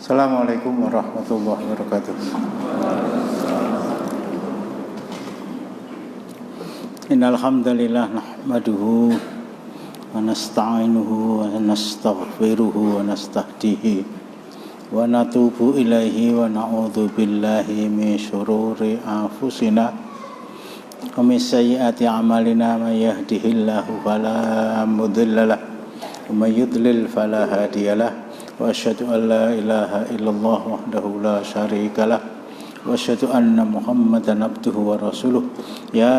Assalamualaikum warahmatullahi wabarakatuh. Innal hamdalillah nahmaduhu wa nasta'inuhu wa nastaghfiruhu wa nastahdihi wa natubu ilaihi wa na'udzu billahi min syururi anfusina wa min sayyiati a'malina may yahdihillahu fala mudhillalah wa may yudlil fala hadiyalah. Wa asyhadu an la ilaha illallah wahdahu la syarikalah wa asyhadu anna Muhammadan abduhu wa rasuluh. Ya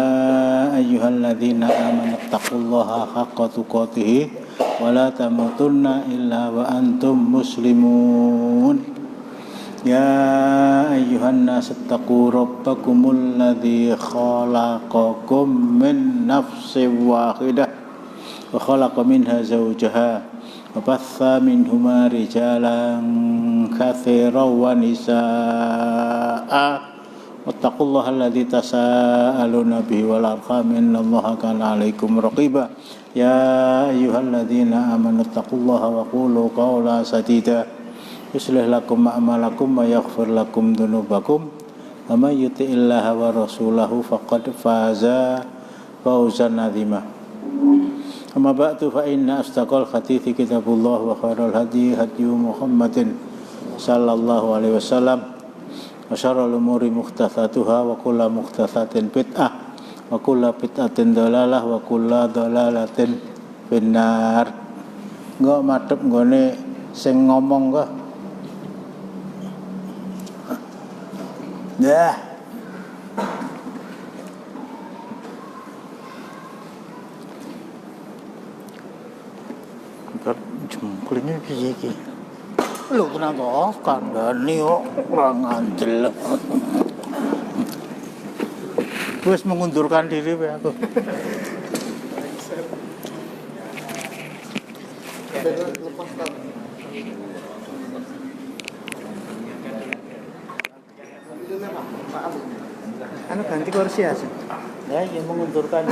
ayyuhalladzina amanu taqullaha haqqa tuqatih wa la tamutunna illa wa antum muslimun. Ya ayyuhan nas taqu rabbakumul ladzi khalaqakum min nafsin wahidah wa khalaqa minha zawjaha وبث منهما رجالا كثيرا ونساء واتقوا الله الذي تساءلون به والأرحام إن الله كان عليكم رقيبا يا أيها الذين آمنوا اتقوا الله وقولوا قولا سديدا يصلح لكم أعمالكم ويغفر لكم ذنوبكم ومن يطع الله ورسوله فقد فاز فوزا عظيما. Amma ba'du fa inna astaqal hadithi kitabullah wa khairal hadi Muhammadin sallallahu alaihi wasallam wa syarrul umuri muhdatsatuha wa kullu muhdatsatin bid'ah wa kullu bid'atin dhalalah wa kullu dhalalatin finnar. Engko madhep nggone sing ngomong kok. Dah. Jempolnya piye iki? Lho kenapa kandhane kok ora ngandel. Wis mengundurkan diri wae aku. Anu ganti kursi ya. Ya, yang mengundurkan.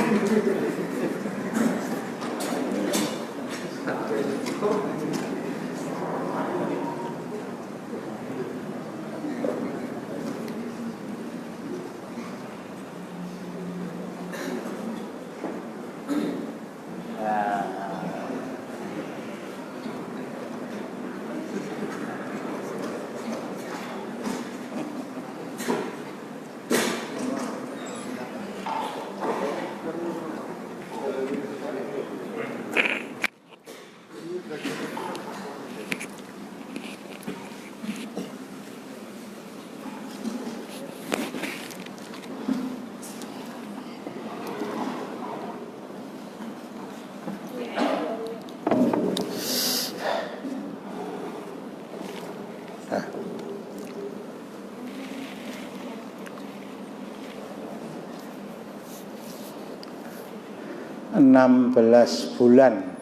Enam 16 bulan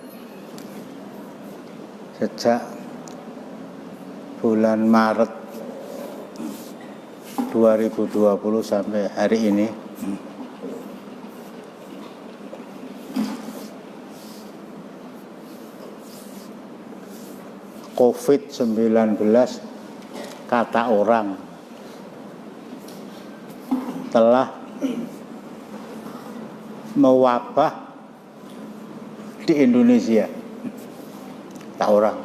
sejak bulan Maret 2020 sampai hari ini COVID-19 kata orang telah mewabah di Indonesia, tak orang.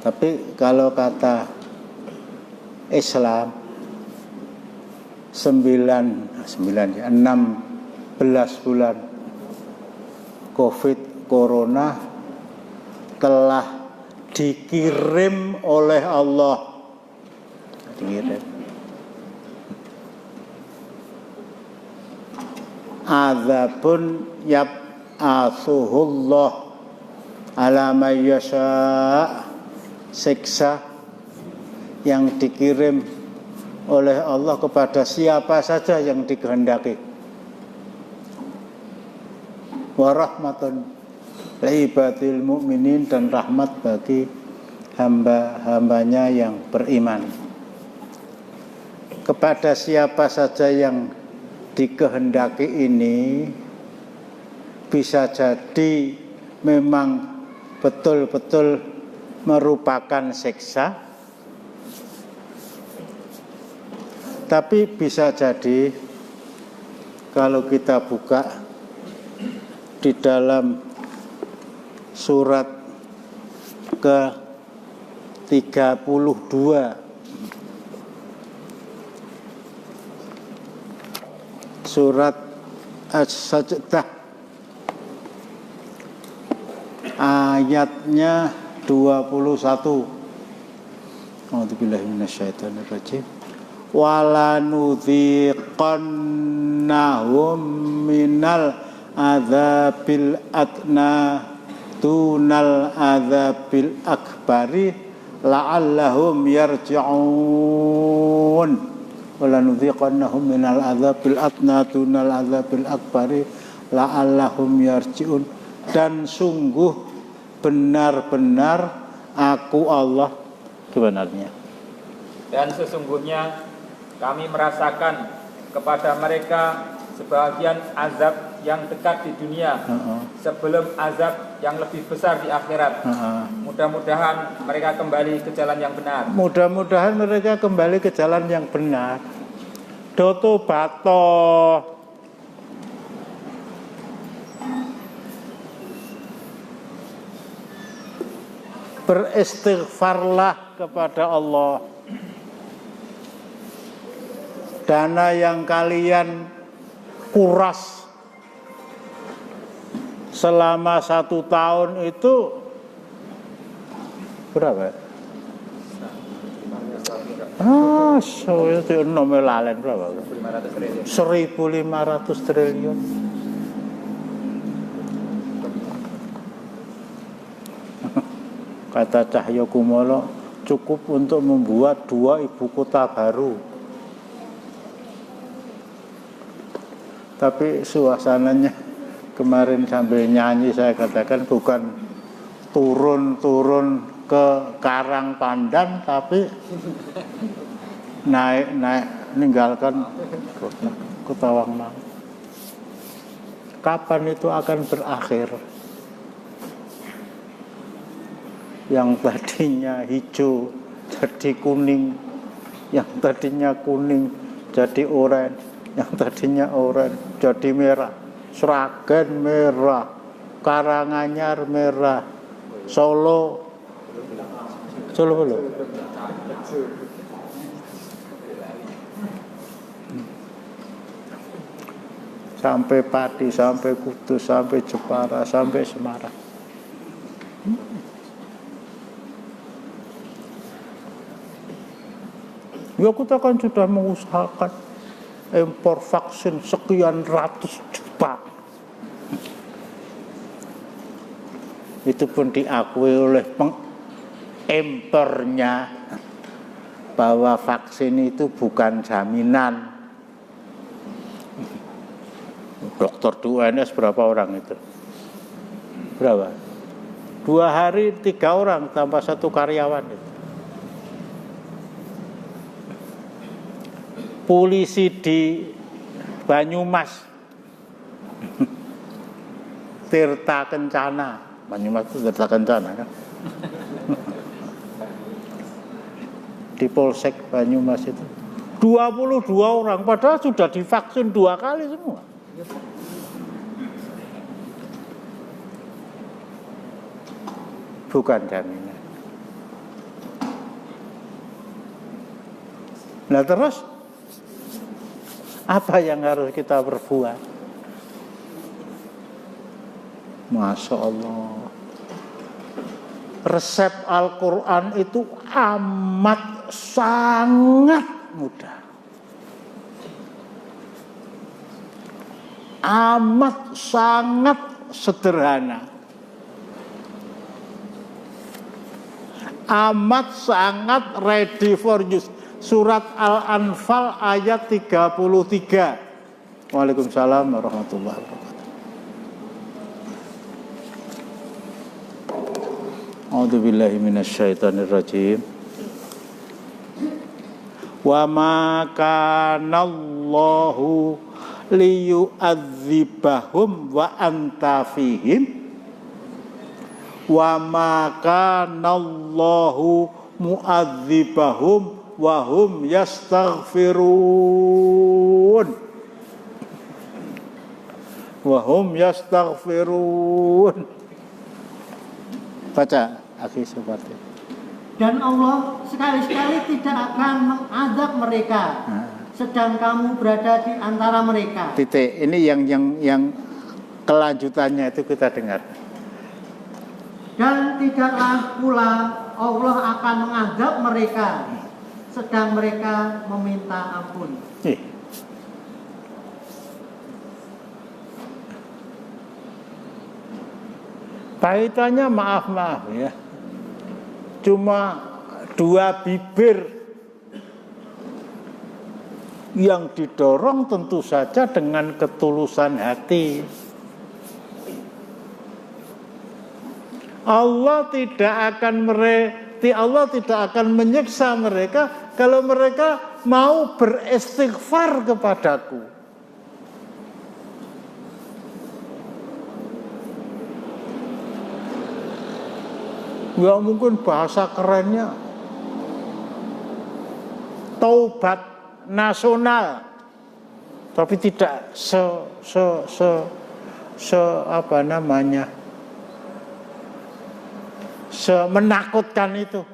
Tapi kalau kata Islam 16 bulan COVID Corona telah dikirim oleh Allah. Dikirim. Azabun yab'atsuhullah ala may yasha, siksa yang dikirim oleh Allah kepada siapa saja yang dikehendaki. Wa rahmatun li'ibadil mu'minin, dan rahmat bagi hamba-hambanya yang beriman. Kepada siapa saja yang dikehendaki ini bisa jadi memang betul-betul merupakan siksa, tapi bisa jadi kalau kita buka di dalam surat ke-32 surat As-Sajdah ayatnya 21. A'udzubillahi minasyaitonirrajim. Wala nudhiqannahum minal adzabil adna tunal adzabil akbari la'allahum yarji'un. Wala nudhiqannahum minal adzabil adna tunal adzabil akbari la'allahum yarji'un. Dan sungguh benar-benar aku Allah sebenarnya. Dan sesungguhnya kami merasakan kepada mereka sebagian azab yang dekat di dunia sebelum azab yang lebih besar di akhirat. Mudah-mudahan mereka kembali ke jalan yang benar. Mudah-mudahan mereka kembali ke jalan yang benar. Doto bato. Beristighfarlah kepada Allah. Dana yang kalian kuras selama 1 tahun itu berapa? Itu nominalnya berapa? 1.500 triliun. Kata Cahyokumolo, cukup untuk membuat 2 ibu kota baru. Tapi suasananya kemarin sambil nyanyi saya katakan bukan turun-turun ke Karang Pandan, tapi naik meninggalkan ke Tawangmangu. Kapan itu akan berakhir? Yang tadinya hijau jadi kuning, yang tadinya kuning jadi oranye, yang tadinya oranye jadi merah, Sragen merah, Karanganyar merah, Solo belum. Sampai Pati, sampai Kudus, sampai Jepara, sampai Semarang. Ya kita kan sudah mengusahakan impor vaksin sekian ratus juta. Itu pun diakui oleh pengimpornya bahwa vaksin itu bukan jaminan. Dokter di UNS berapa orang itu? Berapa? 2 hari 3 orang tambah 1 karyawan itu. Polisi di Banyumas, Tirta Kencana, Banyumas itu Tirta Kencana kan? Di Polsek Banyumas itu 22 orang, padahal sudah divaksin 2 kali semua. Bukan jaminan. Nah terus apa yang harus kita perbuat? Masya Allah. Resep Al-Quran itu amat sangat mudah. Amat sangat sederhana. Amat sangat ready for use. Surat Al-Anfal ayat 33. Waalaikumsalam warahmatullahi wabarakatuh. A'udzubillahi minasyaitonirrajim. Wa ma kana Allahu liyu'adzibahum wa anta fihim wa ma kanallahu mu'adzibahum wa hum yastaghfirun. Wa hum yastaghfirun. Baca akhi seperti. Dan Allah sekali-sekali tidak akan mengadab mereka sedang kamu berada di antara mereka. Titik. Ini yang kelanjutannya itu kita dengar. Dan tidaklah pula Allah akan mengadab mereka sedang mereka meminta ampun. Kaitannya maaf ya. Cuma dua bibir yang didorong tentu saja dengan ketulusan hati. Allah tidak akan menyiksa mereka kalau mereka mau beristighfar kepadaku. Nggak mungkin bahasa kerennya taubat nasional, tapi tidak semenakutkan itu.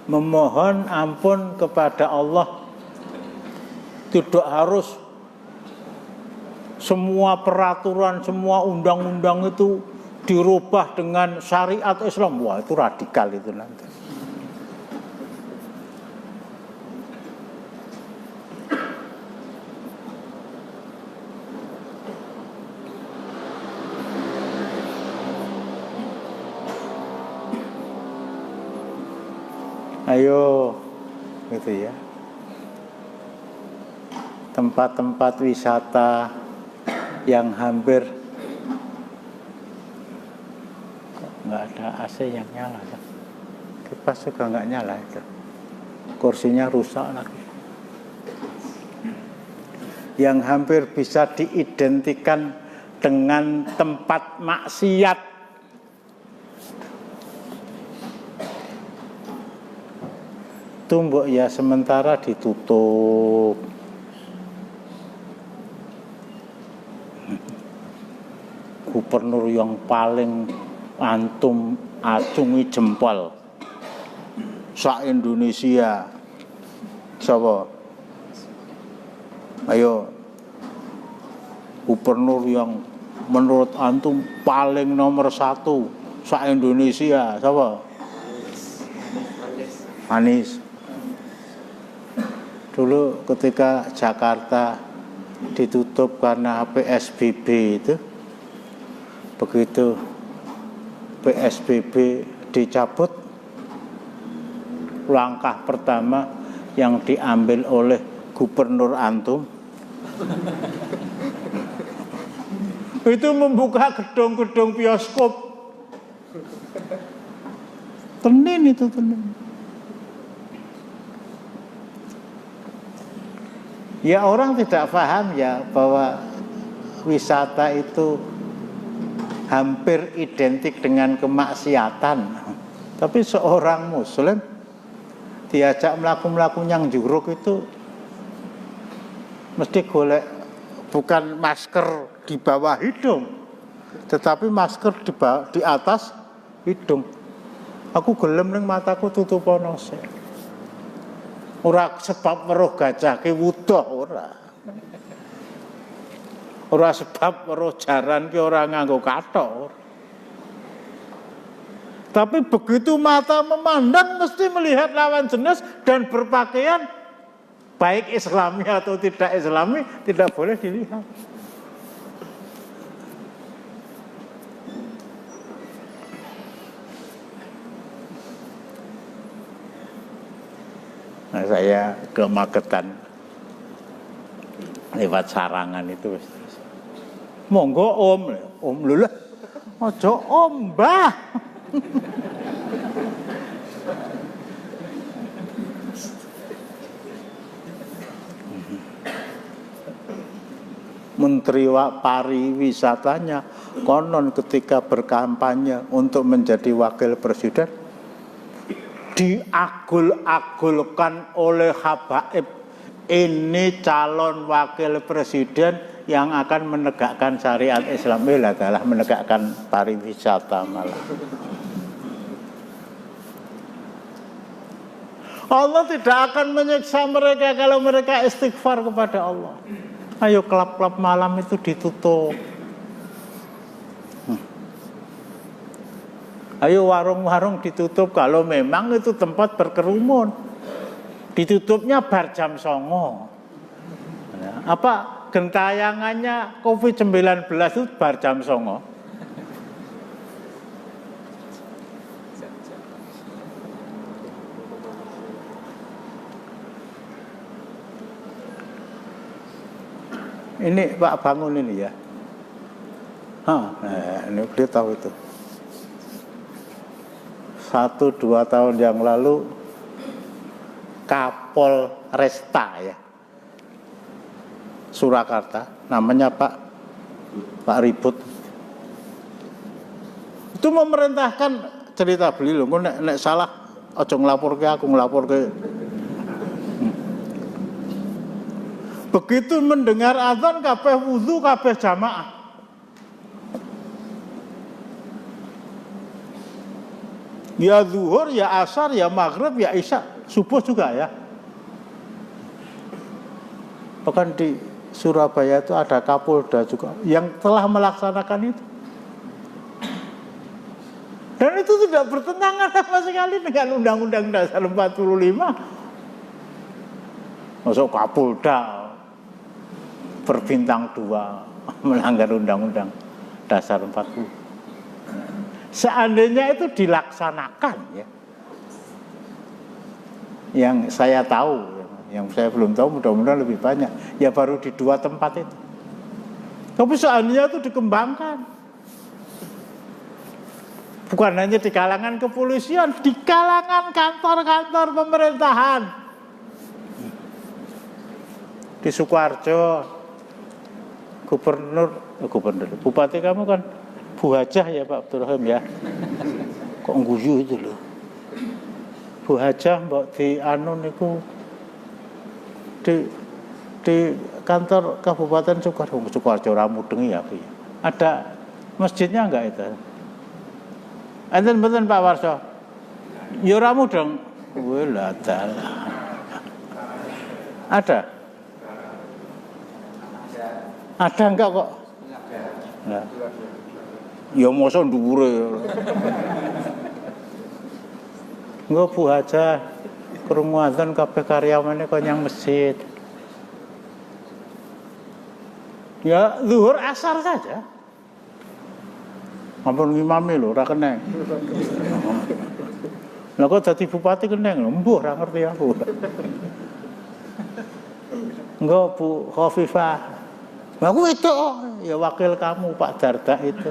Memohon ampun kepada Allah tidak harus semua peraturan, semua undang-undang itu dirubah dengan syariat Islam. Wah, itu radikal itu nanti. Ayo, gitu ya. Tempat-tempat wisata yang hampir nggak ada AC yang nyala, kipas juga nggak nyala itu, kursinya rusak lagi. Yang hampir bisa diidentikan dengan tempat maksiat, tumbuk ya sementara ditutup. Gubernur yang paling antum acungi jempol sa-Indonesia siapa? Ayo, gubernur yang menurut antum paling nomor 1 sa-Indonesia siapa? Anies. Dulu ketika Jakarta ditutup karena PSBB itu, begitu PSBB dicabut, langkah pertama yang diambil oleh gubernur antum itu membuka gedung-gedung bioskop. Tenin itu, tenin. Ya orang tidak paham ya bahwa wisata itu hampir identik dengan kemaksiatan. Tapi seorang muslim diajak melaku-melaku yang juruk itu mesti golek bukan masker di bawah hidung, tetapi masker di atas hidung. Aku gelem ning mataku tutupono sik. Ora sebab weruh gajah ki wudoh ora. Ora sebab weruh jaran ki ora nganggo kathok. Tapi begitu mata memandang mesti melihat lawan jenis dan berpakaian baik Islami atau tidak Islami tidak boleh dilihat. Nah, saya ke Magetan lewat Sarangan itu. Monggo om lho lah. Aja om, Mbah. Menteri pariwisatanya konon ketika berkampanye untuk menjadi wakil presiden diagul-agulkan oleh habaib, ini calon wakil presiden yang akan menegakkan syariat Islam. Adalah menegakkan pariwisata malah. Allah tidak akan menyiksa mereka kalau mereka istighfar kepada Allah. Ayo klub-klub malam itu ditutup. Ayo warung-warung ditutup kalau memang itu tempat berkerumun. Ditutupnya bar jam 09.00. Apa gentayangannya COVID-19 itu bar jam 09.00? Ini Pak Bangun ini ya. Ini beliau tahu itu. 1-2 tahun yang lalu Kapol Resta ya, Surakarta, namanya Pak Ribut. Itu memerintahkan, cerita beliau, nek salah ojo ngelapor ke aku, ngelapor ke. Begitu mendengar azan kabeh wudu, kabeh jamaah. Ya zuhur, ya asar, ya maghrib, ya isya, subuh juga ya. Bahkan di Surabaya itu ada Kapolda juga yang telah melaksanakan itu. Dan itu tidak bertentangan sama sekali dengan Undang-Undang Dasar 45. Masuk Kapolda berbintang 2 melanggar Undang-Undang Dasar 40. Seandainya itu dilaksanakan ya, yang saya tahu, yang saya belum tahu mudah-mudahan lebih banyak, ya baru di 2 tempat itu. Tapi seandainya itu dikembangkan, bukan hanya di kalangan kepolisian, di kalangan kantor-kantor pemerintahan. Di Sukoharjo, gubernur, bupati kamu kan Bu Hajah ya Pak Abdurrahim ya. Kok ngguyu itu loh. Bu Hajah mbok di anu niku di kantor Kabupaten Sukoharjo Ramudeng ya Bu. Ada masjidnya enggak itu? Enten mboten Pak Warso? Ya Ramudeng. Wah dalah. Ada? Ada enggak kok? Nah. Ya masa dhuwure. Engko Bu Hajah krungu azan kabeh karyawane kok nyang masjid. Ya zuhur asar saja. Ampun ngimami lho ora keneng. Lah kok dadi bupati keneng lho, mbuh ora ngerti aku. Engko Bu Khofifah. Aku itu ya wakil kamu Pak Dardak itu.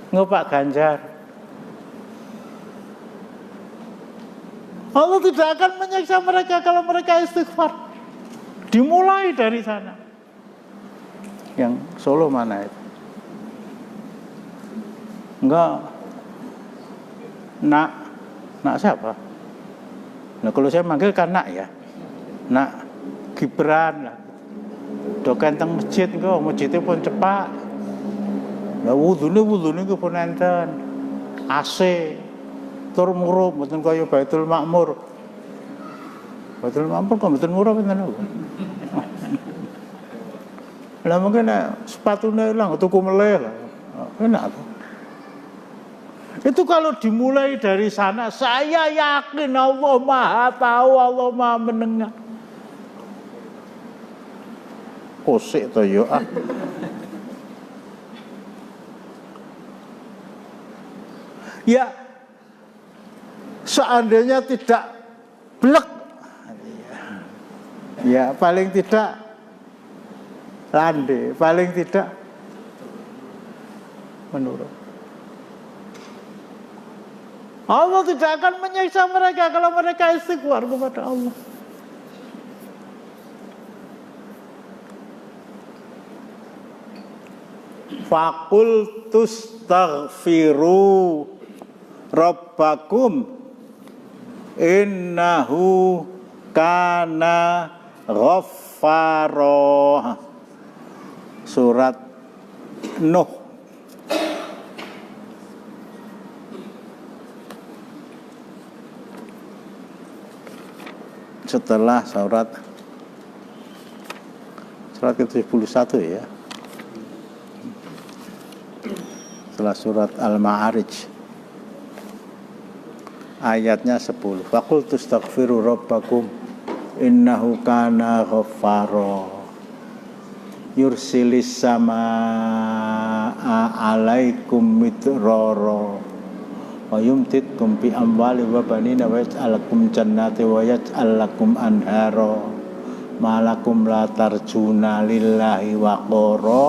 Engko Pak Ganjar. Allah tidak akan menyiksa mereka kalau mereka istighfar. Dimulai dari sana. Yang Solo mana itu? Enggak. Nak siapa? Nah kalau saya manggil kan nak ya. Nak Gibran lah. Dokan teng masjid engko, masjidnya pun cepak. Lah wudune ku pun enten. AC tur murup mboten kaya Baitul Makmur. Baitul Makmur kok mboten murup enten lho. Lah mungkin sepatune ilang tuku meleh lah. Enak tuh. Itu kalau dimulai dari sana, saya yakin Allah Maha tahu, Allah Maha mendengar. Kosek to yo ah. Ya, seandainya tidak blek, ya paling tidak landai, paling tidak menurut. Allah tidak akan menyiksa mereka kalau mereka istighfar kepada Allah. Fakultus taghfiru rabbakum innahu kana ghaffara. Surat Nuh setelah surat ke-71 ya. Setelah surat Al-Ma'arij ayatnya 10. Faqultu astaghfiru rabbakum innahu kana ghaffara yursilis samaa alaikum midrara wa yumtitkum bi amwali wa banina wa yaj'alakum jannati wa yaj'al lakum anhara malakum la tarjuna lillahi waqara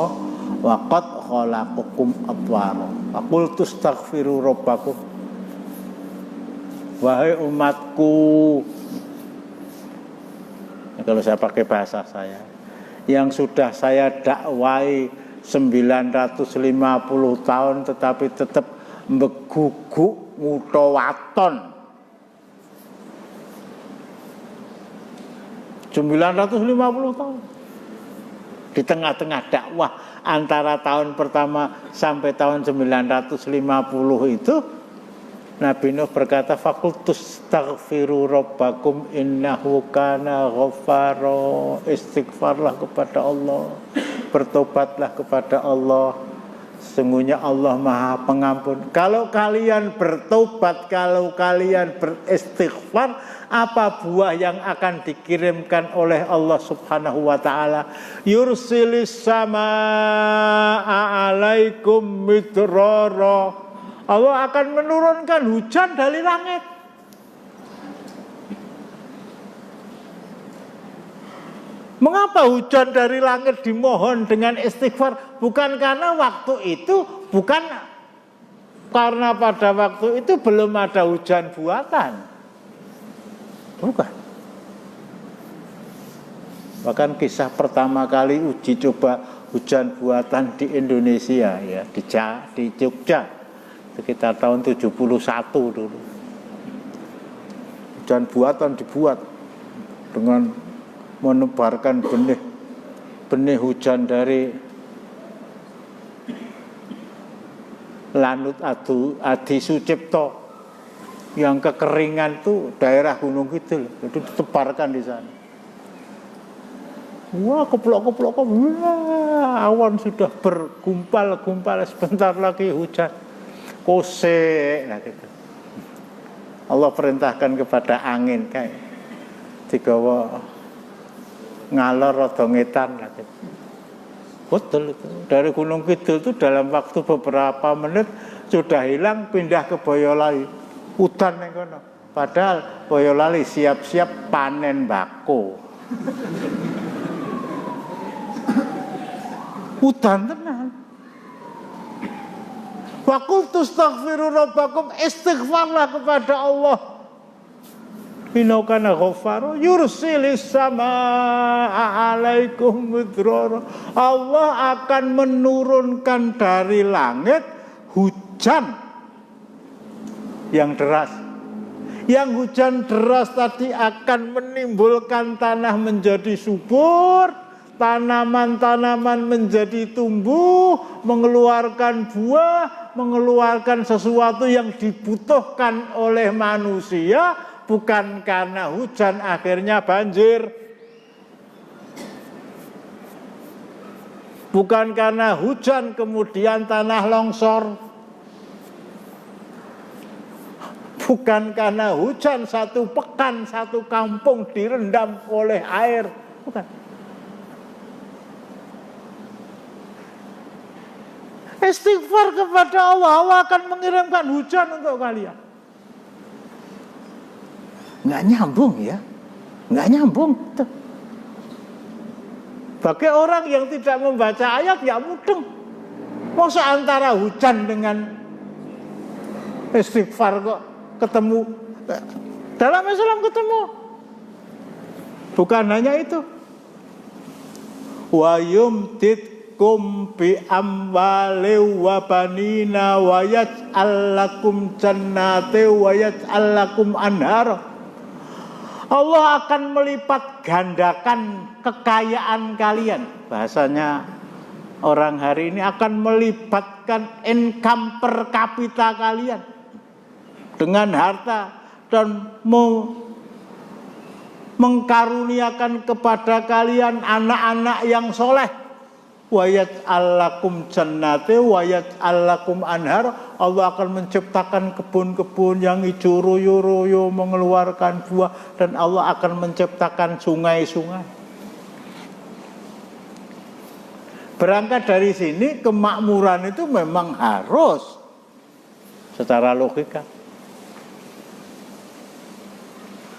wa qad khalaqakum atwara. Faqultu astaghfiru rabbakum, wahai umatku. Kalau saya pakai bahasa saya, yang sudah saya dakwai 950 tahun tetapi tetap beguguk mutawaton. 950 tahun. Di tengah-tengah dakwah antara tahun pertama sampai tahun 950 itu Nabi Nuh berkata, Fakultus taghfiru rabbakum innahu kana ghaffara. Istighfarlah kepada Allah, bertobatlah kepada Allah, sesungguhnya Allah Maha Pengampun. Kalau kalian bertobat, kalau kalian beristighfar, apa buah yang akan dikirimkan oleh Allah Subhanahu wa taala? Yursilis samaa alaikum midrara. Allah akan menurunkan hujan dari langit. Mengapa hujan dari langit dimohon dengan istighfar? Bukan karena waktu itu, bukan karena pada waktu itu belum ada hujan buatan. Bukan. Bahkan kisah pertama kali uji coba hujan buatan di Indonesia ya, di Jogja sekitar tahun 71 dulu. Hujan buatan dibuat dengan menebarkan benih hujan dari Lanut Adi Sucipto yang kekeringan tuh daerah Gunung Kidul, itu ditebarkan di sana. Wah, keplok-keplok, wah, awan sudah bergumpal-gumpal, sebentar lagi hujan. Kose, nah gitu. Allah perintahkan kepada angin kayak digawa ngalor rada ngetan lah gitu. Betul itu. Dari Gunung Kidul itu dalam waktu beberapa menit sudah hilang, pindah ke Boyolali. Udan ning kono. Padahal Boyolali siap-siap panen bako. Udan tenan. Wa qultu astaghfiru rabbakum, istighfarlah kepada Allah. Innahu kana ghaffara yursilis samaa alaikum midrara. Allah akan menurunkan dari langit hujan yang deras. Yang hujan deras tadi akan menimbulkan tanah menjadi subur, tanaman-tanaman menjadi tumbuh, mengeluarkan buah, mengeluarkan sesuatu yang dibutuhkan oleh manusia. Bukan karena hujan akhirnya banjir, bukan karena hujan kemudian tanah longsor, bukan karena hujan satu pekan satu kampung direndam oleh air, bukan. Istighfar kepada Allah, Allah akan mengirimkan hujan untuk kalian. Nggak nyambung ya, nggak nyambung. Bagi orang yang tidak membaca ayat ya mudeng. Masa antara hujan dengan istighfar kok ketemu? Dalam Islam ketemu. Bukan hanya itu. Wa yumtit yumditkum bi amwali wa banina wa yaj'al lakum jannati wa yaj'al lakum anhar. Allah akan melipat gandakan kekayaan kalian. Bahasanya orang hari ini akan melibatkan income per kapita kalian dengan harta dan mengkaruniakan kepada kalian anak-anak yang soleh. Wa yaj'al lakum jannati wa yaj'al lakum anhar. Allah akan menciptakan kebun-kebun yang hijau royo-royo mengeluarkan buah, dan Allah akan menciptakan sungai-sungai. Berangkat dari sini, kemakmuran itu memang harus secara logika.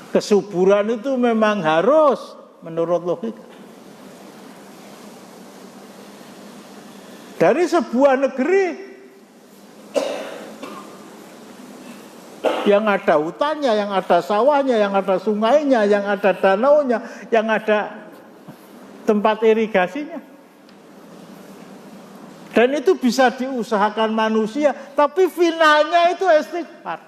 Kesuburan itu memang harus menurut logika. Dari sebuah negeri yang ada hutannya, yang ada sawahnya, yang ada sungainya, yang ada danaunya, yang ada tempat irigasinya. Dan itu bisa diusahakan manusia, tapi finalnya itu istighfar.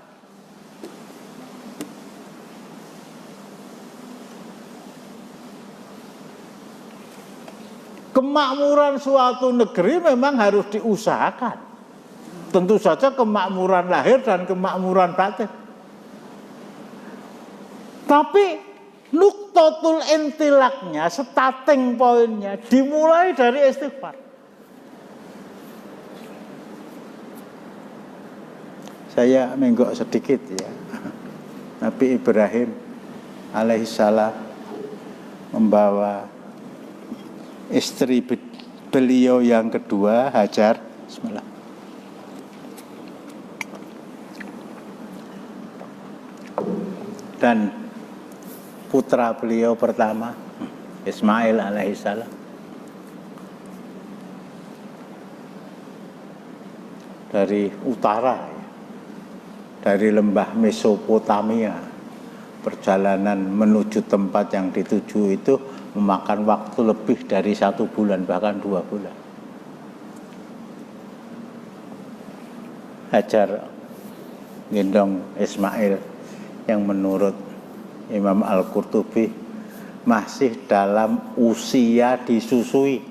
Kemakmuran suatu negeri memang harus diusahakan. Tentu saja kemakmuran lahir dan kemakmuran batin. Tapi nuktotul intilaknya, starting pointnya dimulai dari istighfar. Saya menggok sedikit ya. Nabi Ibrahim alaihissalam membawa istri beliau yang kedua, Hajar, bismillah, dan putra beliau pertama, Ismail alaihissalam. Dari utara, dari lembah Mesopotamia, perjalanan menuju tempat yang dituju itu memakan waktu lebih dari 1 bulan, bahkan 2 bulan. Hajar gendong Ismail yang menurut Imam Al-Qurtubi masih dalam usia disusui.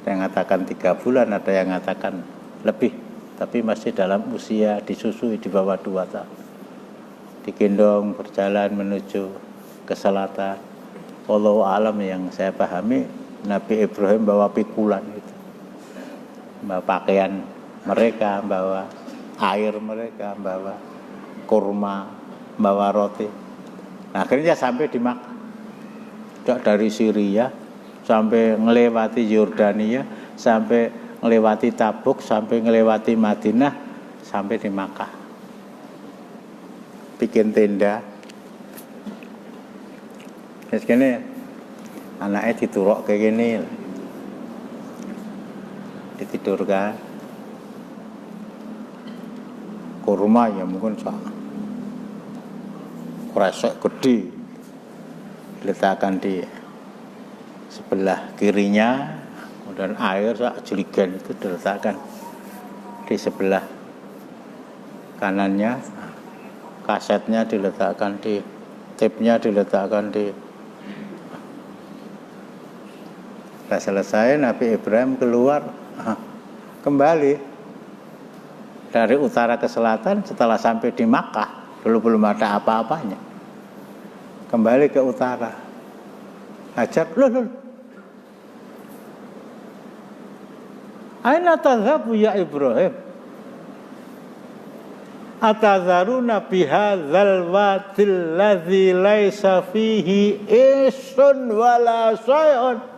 Ada yang mengatakan 3 bulan, ada yang mengatakan lebih, tapi masih dalam usia disusui di bawah 2 tahun. Digendong berjalan menuju ke selatan. Wallahu alam, yang saya pahami Nabi Ibrahim bawa pikulan itu, bawa pakaian mereka, bawa air mereka, bawa kurma, bawa roti. Nah, akhirnya sampai di Makkah. Dari Syria sampai ngelewati Yordania, sampai ngelewati Tabuk, sampai ngelewati Madinah, sampai di Makkah. Bikin tenda. Sekene anaknya diturok kayak gini, ditidurkan, kurma ya mungkin kresek gede diletakkan di sebelah kirinya, kemudian air sak jeligen itu diletakkan di sebelah kanannya, kasetnya diletakkan di, tapenya diletakkan di. Setelah selesai, Nabi Ibrahim keluar, kembali dari utara ke selatan. Setelah sampai di Makkah, dulu belum ada apa-apanya, kembali ke utara. Hajar, loh, aina tadhabu ya Ibrahim? Atadharuna bihadzal wadil ladzi laisa fihi isun wala syai'un.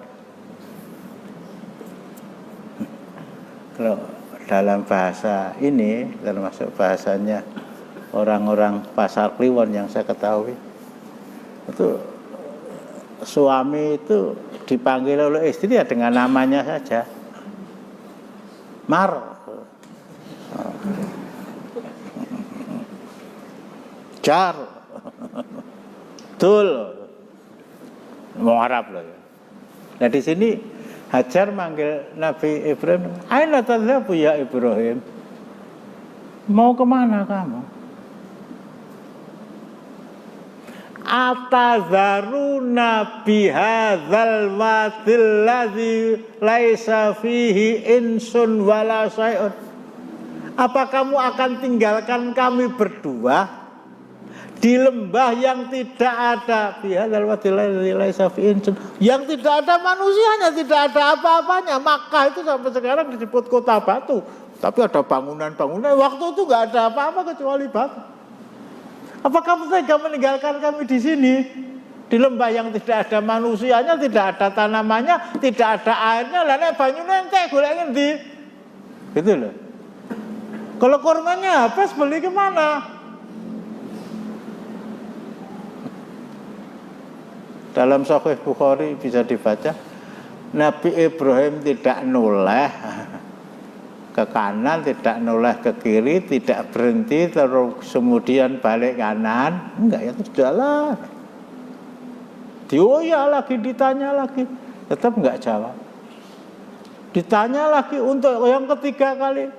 Kalau dalam bahasa ini, termasuk bahasanya orang-orang Pasar Kliwon yang saya ketahui, itu suami itu dipanggil oleh istri ya dengan namanya saja, Mar, Jar, Tul, mau Arab loh ya. Nah di sini Hajar manggil Nabi Ibrahim, "Aina tadhabu ya Ibrahim?" Mau kemana kamu? Atazaruna bihadzal wadil ladzi laisa fihi insun wala syai'un. Apa kamu akan tinggalkan kami berdua di lembah yang tidak ada bihadzal wadil ladzi laisa fihi insun, yang tidak ada manusianya, tidak ada apa-apanya. Makkah itu sampai sekarang disebut kota batu, tapi ada bangunan-bangunan. Waktu itu nggak ada apa-apa kecuali batu. Apa kamu tega meninggalkan kami di sini, di lembah yang tidak ada manusianya, tidak ada tanamannya, tidak ada airnya? Lah nek banyune entek golek ngendi? Gitu loh. Kalau kurmanya habis beli kemana? Dalam Sahih Bukhari bisa dibaca, Nabi Ibrahim tidak noleh ke kanan, tidak noleh ke kiri, tidak berhenti terus kemudian balik kanan, enggak, ya terus jalan. Dioyak lagi, ditanya lagi, tetap enggak jawab. Ditanya lagi untuk yang ketiga kali,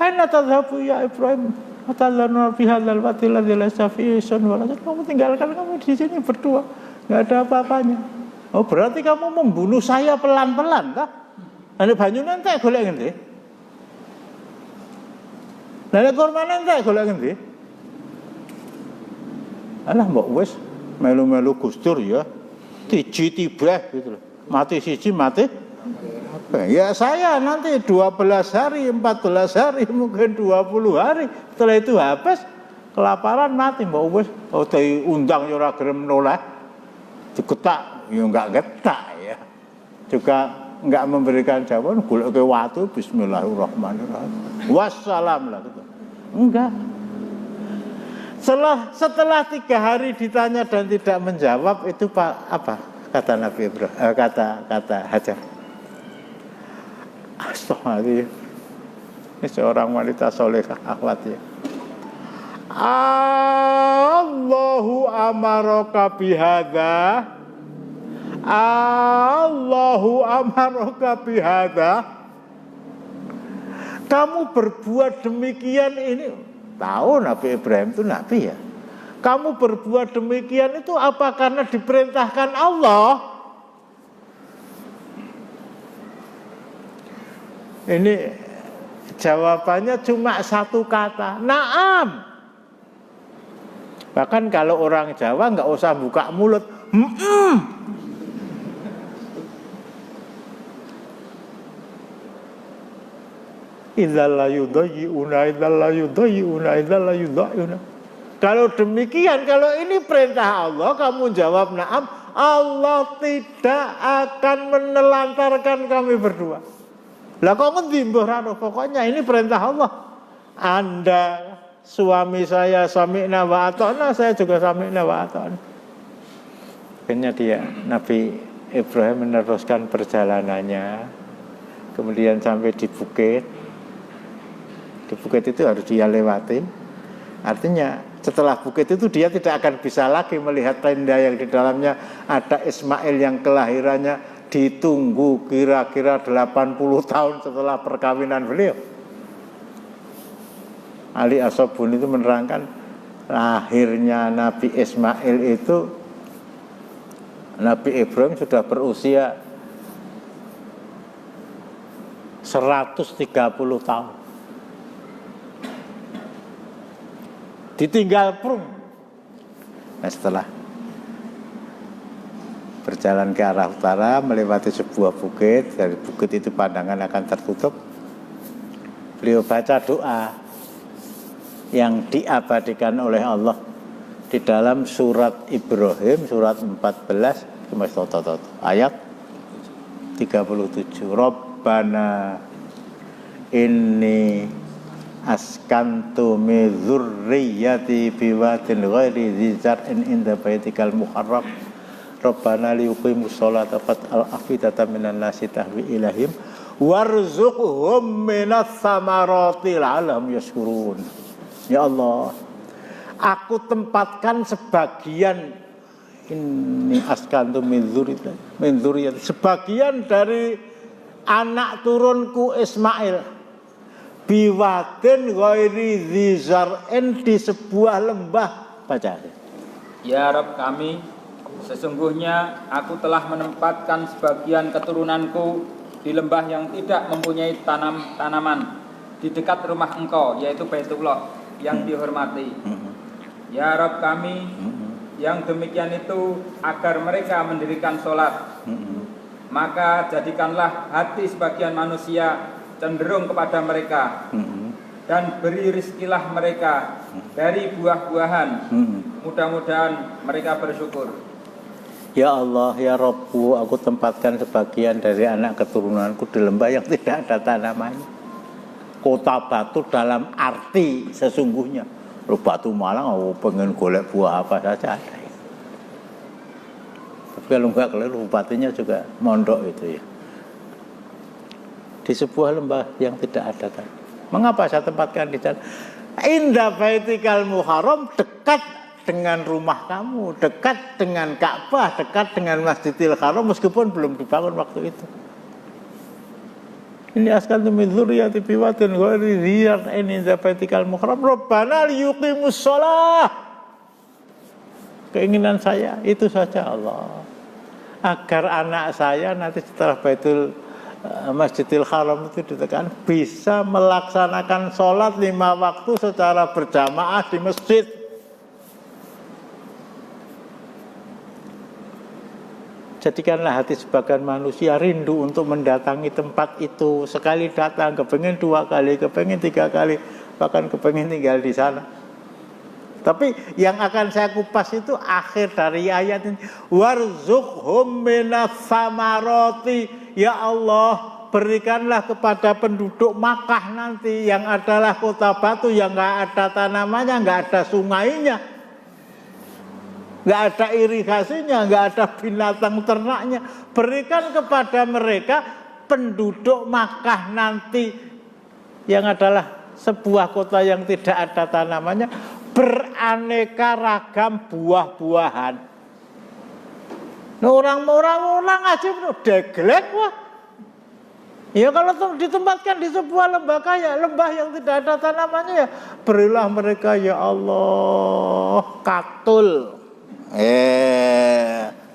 "Aina tadhabu ya Ibrahim? Atadzaruna bihadzal wadil ladzi laisa fihi sun wala." Kamu tinggalkan kami di sini berdua, enggak ada apa-apanya. Oh, berarti kamu membunuh saya pelan-pelan, kah? Ane banyune entek golek ngendi? Lah korban entek golek ngendi? Alah mbok wis melu-melu Gus Dur ya. Tiji tibeh gitu loh. Mati siji mati. Ya saya nanti 12 hari, 14 hari, mungkin 20 hari. Setelah itu habis kelaparan mati mbok wis. Oh diundang ya ora gelem noleh. Diketak ya enggak getak ya. Juga enggak memberikan jawaban, golek ke watu bismillahirrahmanirrahim. Wassalam lah gitu. Enggak. Setelah 3 hari ditanya dan tidak menjawab, itu Pak apa kata Nabi Ibrahim? Kata Hajar. Astagfirullah. Ini seorang wanita solehah akhwat ya. Allahu amaraka bihadza. Allahu amaraka bihadza. Kamu berbuat demikian ini, tahu Nabi Ibrahim itu nabi ya. Kamu berbuat demikian itu apa karena diperintahkan Allah? Ini jawabannya cuma satu kata, na'am. Bahkan kalau orang Jawa nggak usah buka mulut, Kalau demikian, kalau ini perintah Allah, kamu jawab na'am, Allah tidak akan menelantarkan kami berdua. Lah kok ngendi mbah rano, pokoknya ini perintah Allah. Anda suami saya sami'na wa ata'na, saya juga sami'na wa ata'na. Akhirnya dia Nabi Ibrahim meneruskan perjalanannya, kemudian sampai di bukit. Di bukit itu harus dia lewati. Artinya setelah bukit itu dia tidak akan bisa lagi melihat tenda yang di dalamnya ada Ismail yang kelahirannya ditunggu kira-kira 80 tahun setelah perkawinan beliau. Ali As-Sabuni itu menerangkan lahirnya Nabi Ismail itu Nabi Ibrahim sudah berusia 130 tahun. Ditinggal prung. Nah, setelah berjalan ke arah utara melewati sebuah bukit, dari bukit itu pandangan akan tertutup. Beliau baca doa yang diabadikan oleh Allah di dalam surat Ibrahim surat 14 ayat 37. Rabbana inni askantu min dzurriyyati biwadin ghairi dzi zar'in inda baitikal muharram Rabbana liyuqimus sholata fat'al afidatan minan nasi tahwi ilahim warzuqhum minas samarati la'allahum yashkurun. Ya Allah, aku tempatkan sebagian ini askantu min dzurriyyati, sebagian dari anak turunku Ismail biwadin ghairi dzar'in di sebuah lembah. Baca. Ya Rabb kami, sesungguhnya aku telah menempatkan sebagian keturunanku di lembah yang tidak mempunyai tanaman di dekat rumah Engkau, yaitu Baitullah yang dihormati. Ya Rabb kami, yang demikian itu agar mereka mendirikan sholat. Maka jadikanlah hati sebagian manusia cenderung kepada mereka, dan beri rizkilah mereka dari buah-buahan. Mudah-mudahan mereka bersyukur. Ya Allah, ya Rabbu, aku tempatkan sebagian dari anak keturunanku di lembah yang tidak ada tanamannya. Kota batu dalam arti sesungguhnya. Lu Batu Malang, aku pengen golek buah apa saja ada. Tapi kalau enggak, kalau bupatinya juga mondok itu ya. Di sebuah lembah yang tidak ada tanaman. Mengapa saya tempatkan di sana? Inda baitikal muharram, dekat dengan rumah kamu, dekat dengan Ka'bah, dekat dengan Masjidil Haram, meskipun belum dibangun waktu itu. Ini askantu min dzurriyyati biwadin ghairi dzar'in inda baitikal muharram rabbana liyuqimus shalah. Keinginan saya itu saja Allah, agar anak saya nanti setelah Masjidil Haram itu ditekan bisa melaksanakan sholat 5 waktu secara berjamaah di masjid. Jadikanlah hati sebagian manusia rindu untuk mendatangi tempat itu. Sekali datang, kepengen 2 kali, kepengen 3 kali, bahkan kepengen tinggal di sana. Tapi yang akan saya kupas itu akhir dari ayat ini. Warzuqhum minas samarati. Ya Allah, berikanlah kepada penduduk Makkah nanti yang adalah kota batu yang enggak ada tanamannya, enggak ada sungainya, enggak ada irigasinya, enggak ada binatang ternaknya. Berikan kepada mereka penduduk Makkah nanti yang adalah sebuah kota yang tidak ada tanamannya, beraneka ragam buah-buahan. Nah, orang aja deglek wah. Ya kalau ditempatkan di sebuah lembah kaya, lembah yang tidak ada tanamannya, ya berilah mereka ya Allah katul,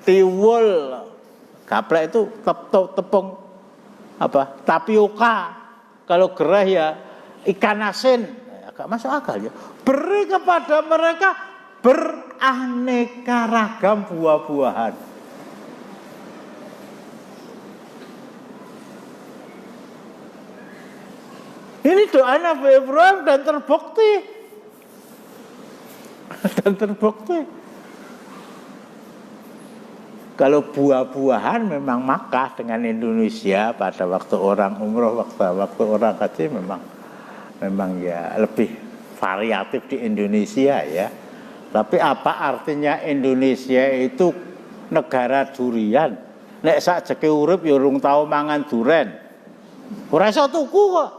tiwul, gaplek itu tepung apa? Tapioka. Kalau gerah ya ikan asin. Agak masuk akal ya. Beri kepada mereka beraneka ragam buah-buahan. Ini doa Nabi Ibrahim dan terbukti. Kalau buah-buahan memang Makkah dengan Indonesia pada waktu orang umroh, waktu orang haji memang ya lebih variatif di Indonesia ya. Tapi apa artinya Indonesia itu negara durian? Nek sakjeke urip ya urung tau mangan duren. Ora iso tuku kok.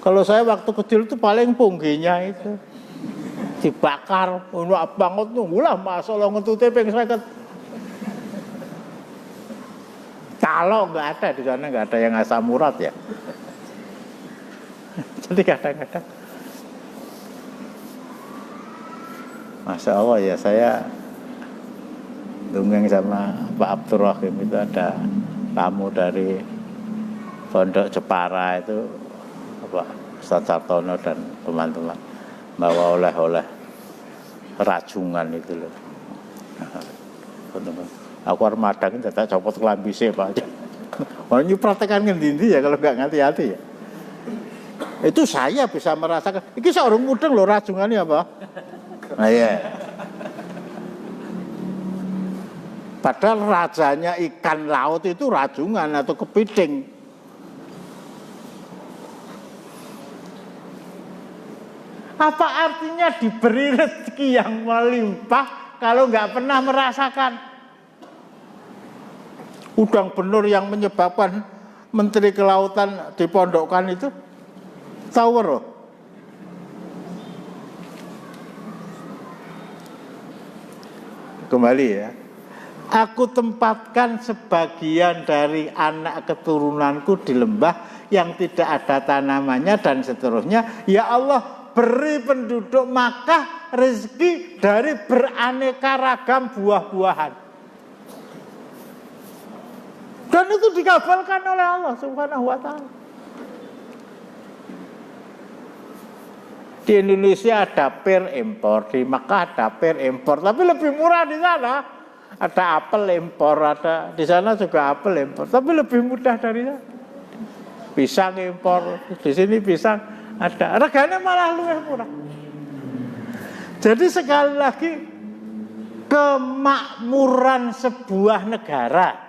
Kalau saya waktu kecil itu paling pungginya itu dibakar, ono banget nunggulah masalah ngentute ping 50. Kalau nggak ada di sana, nggak ada yang asam urat ya. Jadi kadang-kadang, Masya Allah ya, saya dongeng sama Pak Abdurrahim itu ada tamu dari Pondok Jepara itu. Ustaz Sartono dan teman-teman bawa oleh-oleh rajungan itu loh. Aku arep madang dadak copot klambise Pak. Wah nyupratkan ngendi-endi ya kalau enggak hati-hati ya. Itu saya bisa merasakan. Iki seorang mudeng loh rajungannya apa? Nah iya. Padahal rajanya ikan laut itu rajungan atau kepiting. Apa artinya diberi rezeki yang melimpah kalau nggak pernah merasakan? Udang benur yang menyebabkan Menteri Kelautan dipondokkan itu tahu loh. Kembali ya. Aku tempatkan sebagian dari anak keturunanku di lembah yang tidak ada tanamannya dan seterusnya. Ya Allah, beri penduduk Makkah rezeki dari beraneka ragam buah-buahan. Dan itu dikabulkan oleh Allah Subhanahu wa ta'ala. Di Indonesia ada pir impor, di Makkah ada pir impor, tapi lebih murah di sana. Ada apel impor, ada di sana juga apel impor, tapi lebih mudah dari sana. Pisang impor, di sini pisang ada, reganya malah lebih murah. Jadi sekali lagi, kemakmuran sebuah negara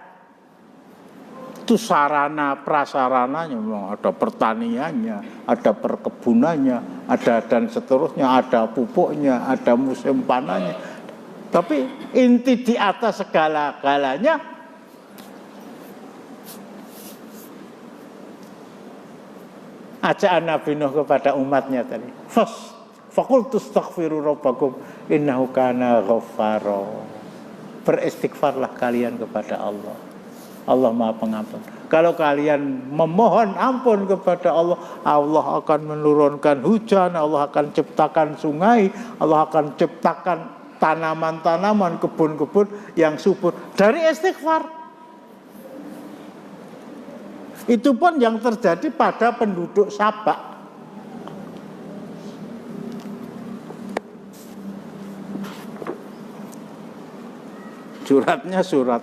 itu sarana prasarananya, ada pertaniannya, ada perkebunannya, ada dan seterusnya, ada pupuknya, ada musim panennya. Tapi inti di atas segala-galanya ajaan Nabi Nuh kepada umatnya tadi. Faqultu astaghfiru rabbakum innahu kana ghaffara. Beristighfarlah kalian kepada Allah. Allah Maha Pengampun. Kalau kalian memohon ampun kepada Allah, Allah akan menurunkan hujan, Allah akan ciptakan sungai, Allah akan ciptakan tanaman-tanaman, kebun-kebun yang subur dari istighfar. Itu pun yang terjadi pada penduduk Sabak. Suratnya surat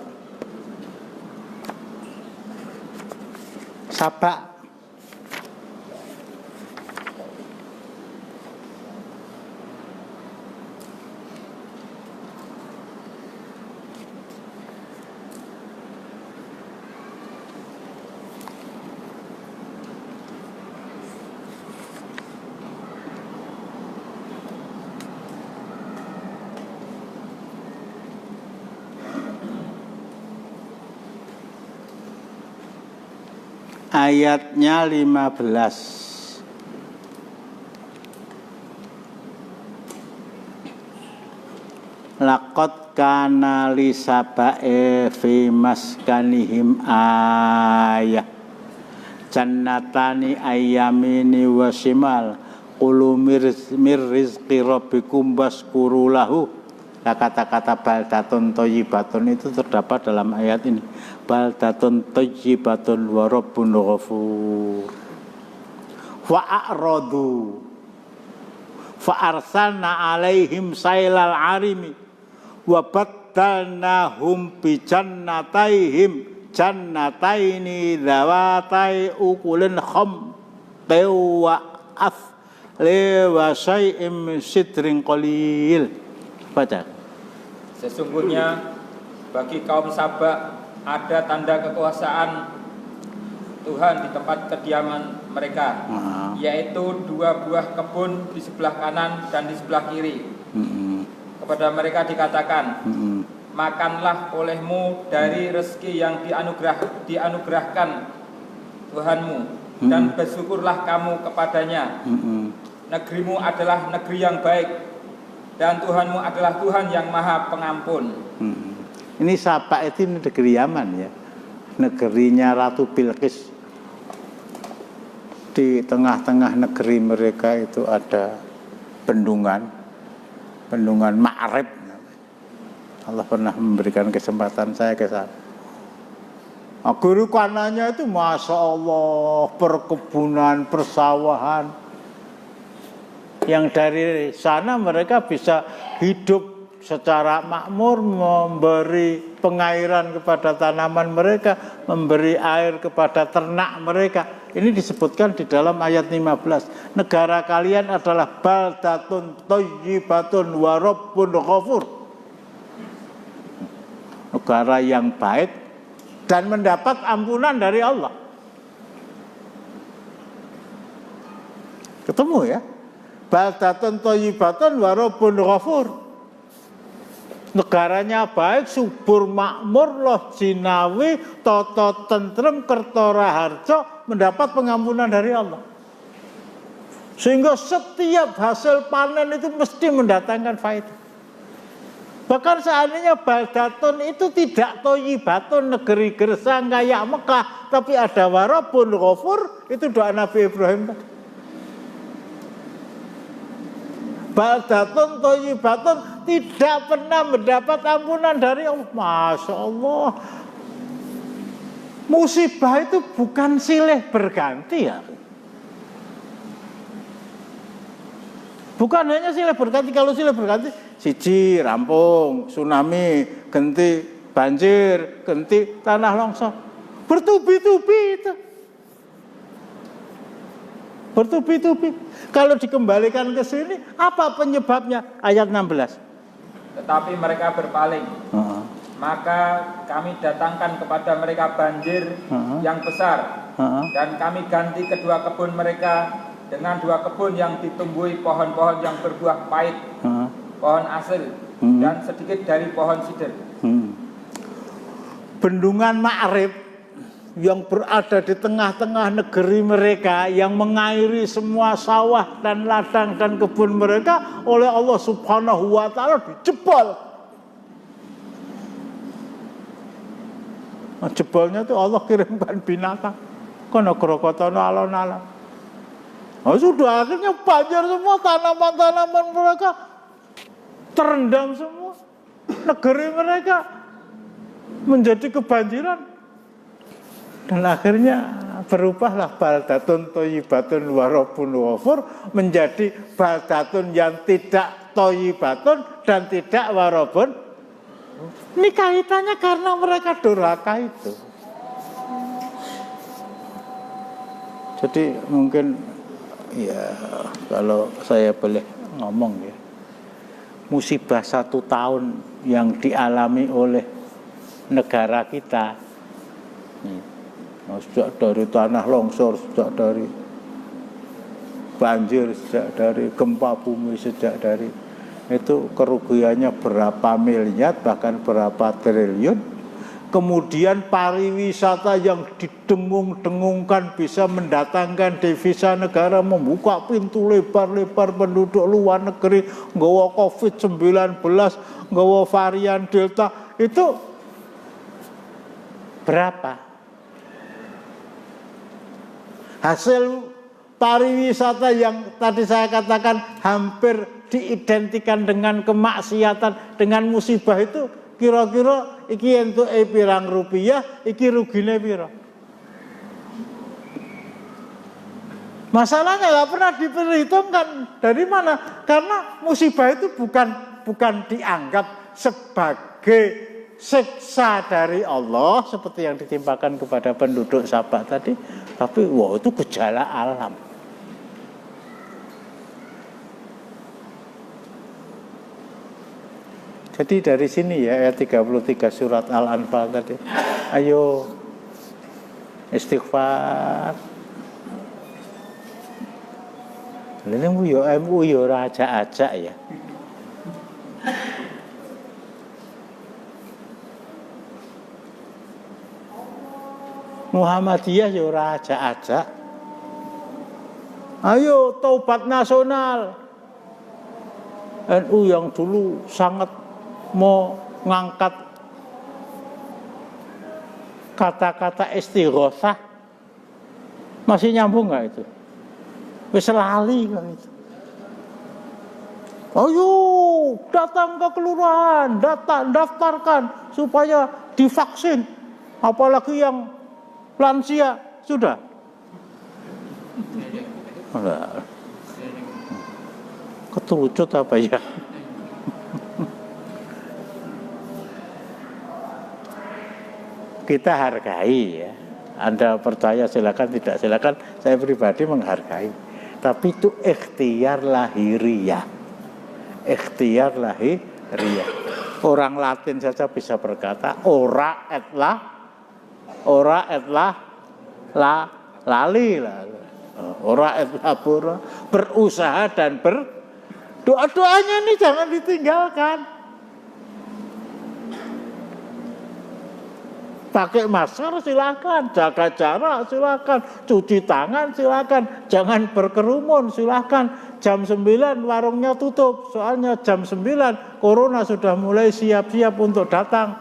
Sabak. Ayatnya 15. Laqad kana li sabae fi maskanihim ayah jannatani ayyamini wa shimal qulu mir rizqi rabbikum waskuru lahu. Nah, kata-kata baldatun thayyibatun itu terdapat dalam ayat ini. Baldatun thayyibatun wa rabbun ghafur. Fa'aradu fa arsalna alaihim sailal arimi wa baddalnahum bi jannataini dhawatai ukulin khamtin wa athli wa syai'im min sidrin qalil. Baca. Sesungguhnya bagi kaum Sabak ada tanda kekuasaan Tuhan di tempat kediaman mereka, yaitu 2 buah kebun di sebelah kanan dan di sebelah kiri. Kepada mereka dikatakan, makanlah olehmu dari rezeki yang dianugerahkan Tuhanmu, dan bersyukurlah kamu kepadanya. Negerimu adalah negeri yang baik, dan Tuhanmu adalah Tuhan yang Maha Pengampun. Ini Sabak itu negeri Yaman ya, negerinya Ratu Bilqis. Di tengah-tengah negeri mereka itu ada bendungan Ma'rib. Allah pernah memberikan kesempatan saya ke sana. Guru kanannya itu Masya Allah, perkebunan, persawahan. Yang dari sana mereka bisa hidup secara makmur, memberi pengairan kepada tanaman mereka, memberi air kepada ternak mereka. Ini disebutkan di dalam ayat 15. Negara kalian adalah baldatun thayyibatun wa rabbun ghafur. Negara yang baik dan mendapat ampunan dari Allah. Ketemu ya? Baldatun thayyibatun wa rabbun ghafur. Negaranya baik, subur, makmur, loh jinawi, toto tentrem, kertora harjo, mendapat pengampunan dari Allah. Sehingga setiap hasil panen itu mesti mendatangkan faedah. Bahkan seandainya baldatun itu tidak thayyibatun, negeri gersang kayak Mekah, tapi ada warabun ghafur, itu doa Nabi Ibrahim tadi. Baldatun thayyibatun, tidak pernah mendapat ampunan dari Allah. Masya Allah. Musibah itu bukan silih berganti ya. Bukan hanya silih berganti. Kalau silih berganti, siji rampung, tsunami, genti banjir, genti tanah longsor. Bertubi-tubi itu. Bertubi-tubi. Kalau dikembalikan ke sini, apa penyebabnya? Ayat 16. Tetapi mereka berpaling. Maka kami datangkan kepada mereka banjir yang besar. Dan kami ganti kedua kebun mereka dengan 2 kebun yang ditumbuhi pohon-pohon yang berbuah pahit, pohon asil, dan sedikit dari pohon sidir. Bendungan Ma'rib yang berada di tengah-tengah negeri mereka, yang mengairi semua sawah dan ladang dan kebun mereka, oleh Allah Subhanahu wa ta'ala dijebol. Jebolnya itu Allah kirimkan binatang, kono krokotono alon-alon. Oh, sudah akhirnya banjir semua, tanaman-tanaman mereka terendam semua. Negeri mereka menjadi kebanjiran. Dan akhirnya berubahlah baldatun thayyibatun warabun ghafur menjadi baldatun yang tidak thayyibatun dan tidak warabun. Ini kaitannya karena mereka durhaka itu. Jadi mungkin ya, kalau saya boleh ngomong ya, musibah 1 tahun yang dialami oleh negara kita, sejak dari tanah longsor, sejak dari banjir, sejak dari gempa bumi, sejak dari itu kerugiannya berapa miliar, bahkan berapa triliun. Kemudian pariwisata yang didengung-dengungkan bisa mendatangkan devisa negara, membuka pintu lebar-lebar penduduk luar negeri, nggawa COVID-19, nggawa varian Delta, itu berapa? Hasil pariwisata yang tadi saya katakan hampir diidentikan dengan kemaksiatan, dengan musibah itu, kira-kira iki entuk pirang rupiah, iki rugine pira? Masalahnya nggak pernah diperhitungkan. Dari mana? Karena musibah itu bukan dianggap sebagai siksa dari Allah seperti yang ditimpakan kepada penduduk Sabah tadi, tapi wah, itu gejala alam. Jadi dari sini ya, ayat 33 surat Al-Anfal tadi. Ayo istighfar. Ini MU yo raja-aja ya. Muhammadiyah yo raja-aja. Ayo taubat nasional. NU yang dulu sangat mau ngangkat kata-kata istighosah, masih nyambung nggak itu? Wis lali kan itu. Ayo datang ke kelurahan, daftarkan supaya divaksin, apalagi yang lansia sudah. Keterucut apa ya? Kita hargai ya. Anda percaya silakan, tidak silakan. Saya pribadi menghargai. Tapi itu ikhtiar lahiriah. Ikhtiar lahiriah. Orang Latin saja bisa berkata ora et lali lah. Ora et labora, berusaha dan doa-doanya ini jangan ditinggalkan. Pakai masker silakan, jaga jarak silakan, cuci tangan silakan, jangan berkerumun silakan. Jam 9 warungnya tutup, soalnya jam 9 corona sudah mulai siap-siap untuk datang.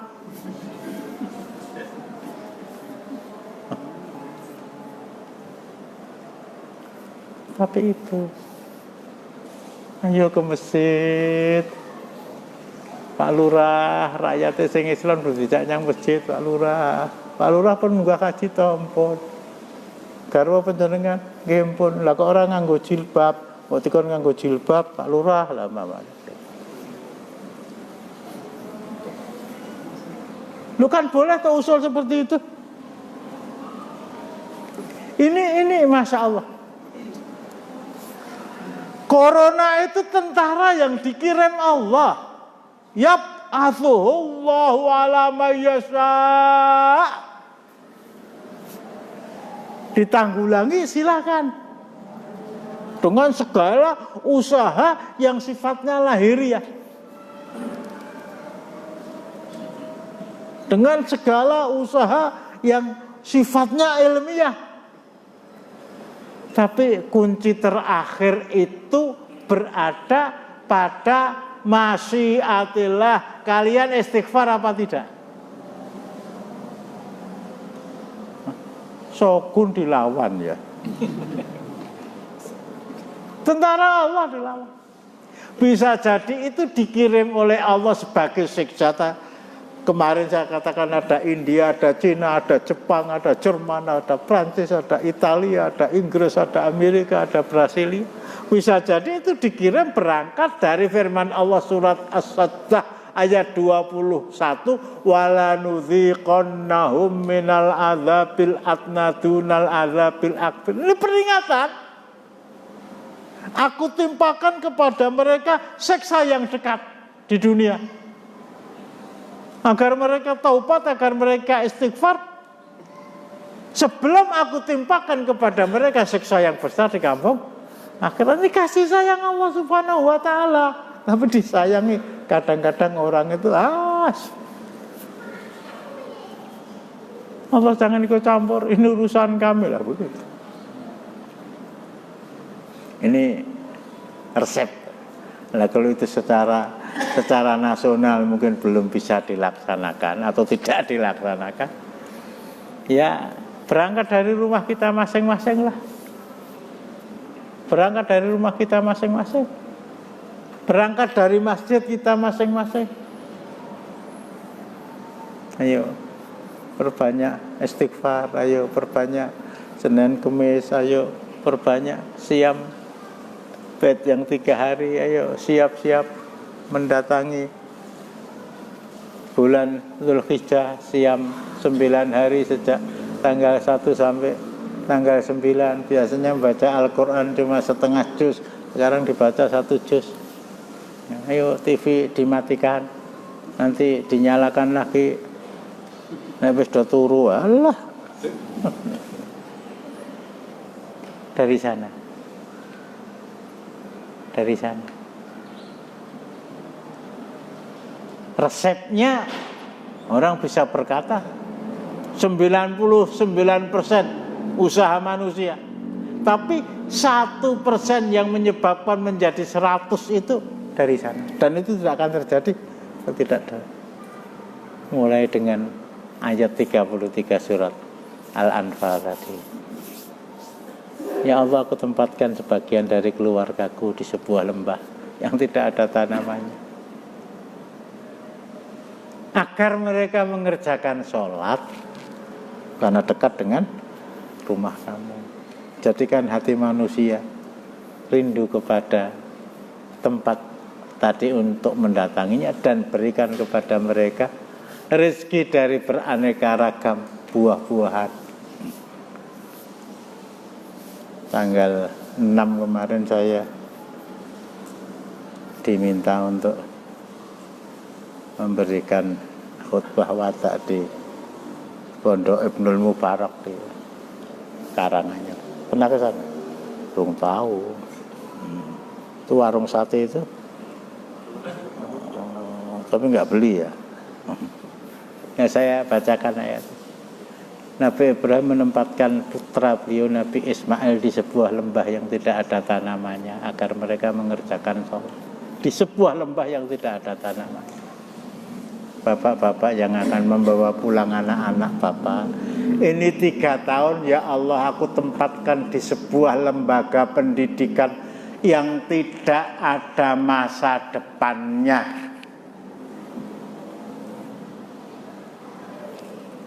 Tapi itu, ayo ke masjid. Pak Lurah, rakyat sing Islam berjejak nyang masjid, Pak Lurah. Pak Lurah pun munggah kaji tompon. Garwa panjenengan nggih pun. Lah kok ora nganggo jilbab, kok dikon nganggo jilbab, Pak Lurah lah mawon. Lu kan boleh tuh usul seperti itu. Ini Masya Allah. Corona itu tentara yang dikirim Allah. Yab'atsuhullahu ala may yasha. Ditanggulangi silakan. Dengan segala usaha yang sifatnya lahiriah. Dengan segala usaha yang sifatnya ilmiah. Tapi kunci terakhir itu berada pada masyiatillah. Kalian istighfar apa tidak? Shogun dilawan ya. Tentara Allah dilawan. Bisa jadi itu dikirim oleh Allah sebagai senjata. Kemarin saya katakan ada India, ada Cina, ada Jepang, ada Jerman, ada Prancis, ada Italia, ada Inggris, ada Amerika, ada Brasilia. Bisa jadi itu dikirim berangkat dari firman Allah surat As-Sajdah ayat 21, wala nudziqannahum minal adzabil adna dunal adzabil akbar. Ini peringatan. Aku timpakan kepada mereka siksa yang dekat di dunia. Agar mereka taubat, agar mereka istighfar. Sebelum aku timpakan kepada mereka siksa yang besar di kampung akhirat. Ini kasih sayang Allah Subhanahu wa ta'ala. Tapi disayangi kadang-kadang orang itu Allah jangan ikut campur, ini urusan kami lah begitu. Ini resep. Nah kalau itu secara nasional mungkin belum bisa dilaksanakan atau tidak dilaksanakan, ya berangkat dari rumah kita masing-masing lah. Berangkat dari rumah kita masing-masing. Berangkat dari masjid kita masing-masing. Ayo perbanyak istighfar, ayo perbanyak Senin Kemis, ayo perbanyak siam bed yang 3 hari, ayo siap-siap mendatangi bulan Dzulhijjah, siam 9 hari sejak tanggal 1 sampai tanggal 9. Biasanya membaca Al-Quran cuma setengah juz, sekarang dibaca 1 juz. Ayo TV dimatikan, nanti dinyalakan lagi, habis sudah turu, Allah. Dari sana. Resepnya orang bisa berkata 99% usaha manusia, tapi 1% yang menyebabkan menjadi 100 itu dari sana. Dan itu tidak akan terjadi kalau tidak ada. Mulai dengan ayat 33 surat Al-Anfal tadi. Ya Allah, aku tempatkan sebagian dari keluargaku di sebuah lembah yang tidak ada tanamannya, agar mereka mengerjakan sholat karena dekat dengan rumah kamu. Jadikan hati manusia rindu kepada tempat tadi untuk mendatanginya, dan berikan kepada mereka rezeki dari beraneka ragam buah-buahan. Tanggal 6 kemarin saya diminta untuk memberikan khutbah watak di Pondok Ibnul Mubarak di Karanganyar. Pernah ke sana? Belum tahu. Itu warung sate itu. Tapi nggak beli ya. Ya saya bacakan ayat. Nabi Ibrahim menempatkan putra beliau Nabi Ismail di sebuah lembah yang tidak ada tanamannya agar mereka mengerjakan sholat di sebuah lembah yang tidak ada tanaman. Bapak-bapak yang akan membawa pulang anak-anak bapak, ini 3 tahun ya Allah aku tempatkan di sebuah lembaga pendidikan yang tidak ada masa depannya.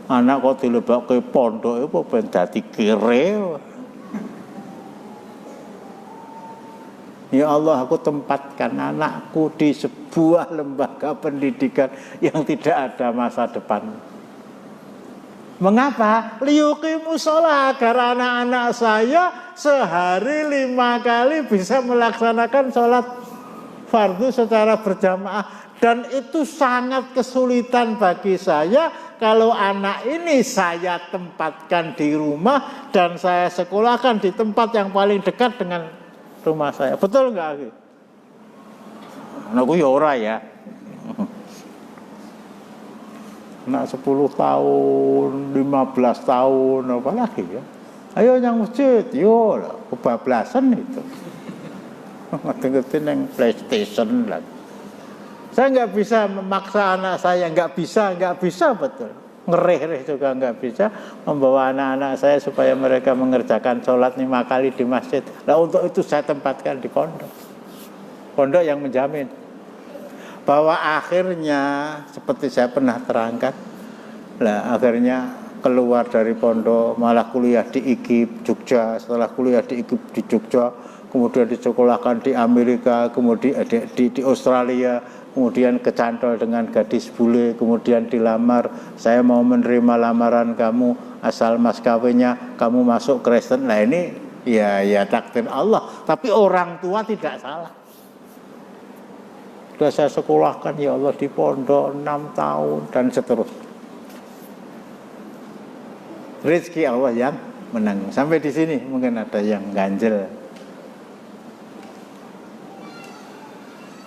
Anak kok dilebake pondok apa ben dadi kere. Ya Allah aku tempatkan anakku di sebuah lembaga pendidikan yang tidak ada masa depan. Mengapa? Liyuqimu sholat, agar anak-anak saya sehari 5 kali bisa melaksanakan sholat fardu secara berjamaah. Dan itu sangat kesulitan bagi saya kalau anak ini saya tempatkan di rumah dan saya sekolahkan di tempat yang paling dekat dengan rumah saya. Betul enggak? Anakku ya ora ya. Anak 10 tahun, 15 tahun, apa lagi ya? Ayo yang masjid, yo kebablasan itu. Ngerti-ngerti yang PlayStation lagi. Saya nggak bisa memaksa anak saya, nggak bisa betul. Ngereh-ngereh juga nggak bisa membawa anak-anak saya supaya mereka mengerjakan sholat 5 kali di masjid. Nah untuk itu saya tempatkan di pondok. Pondok yang menjamin bahwa akhirnya seperti saya pernah terangkan, lah akhirnya keluar dari pondok malah kuliah di IGIP Jogja, setelah kuliah di IGIP di Jogja kemudian disekolahkan di Amerika, kemudian di Australia, kemudian kecantol dengan gadis bule, kemudian dilamar, saya mau menerima lamaran kamu asal mas kawinnya kamu masuk Kristen. Nah ini ya takdir Allah, tapi orang tua tidak salah. Sudah saya sekolahkan ya Allah di pondok 6 tahun dan seterusnya. Rezeki Allah yang menanggung. Sampai di sini mungkin ada yang ganjel.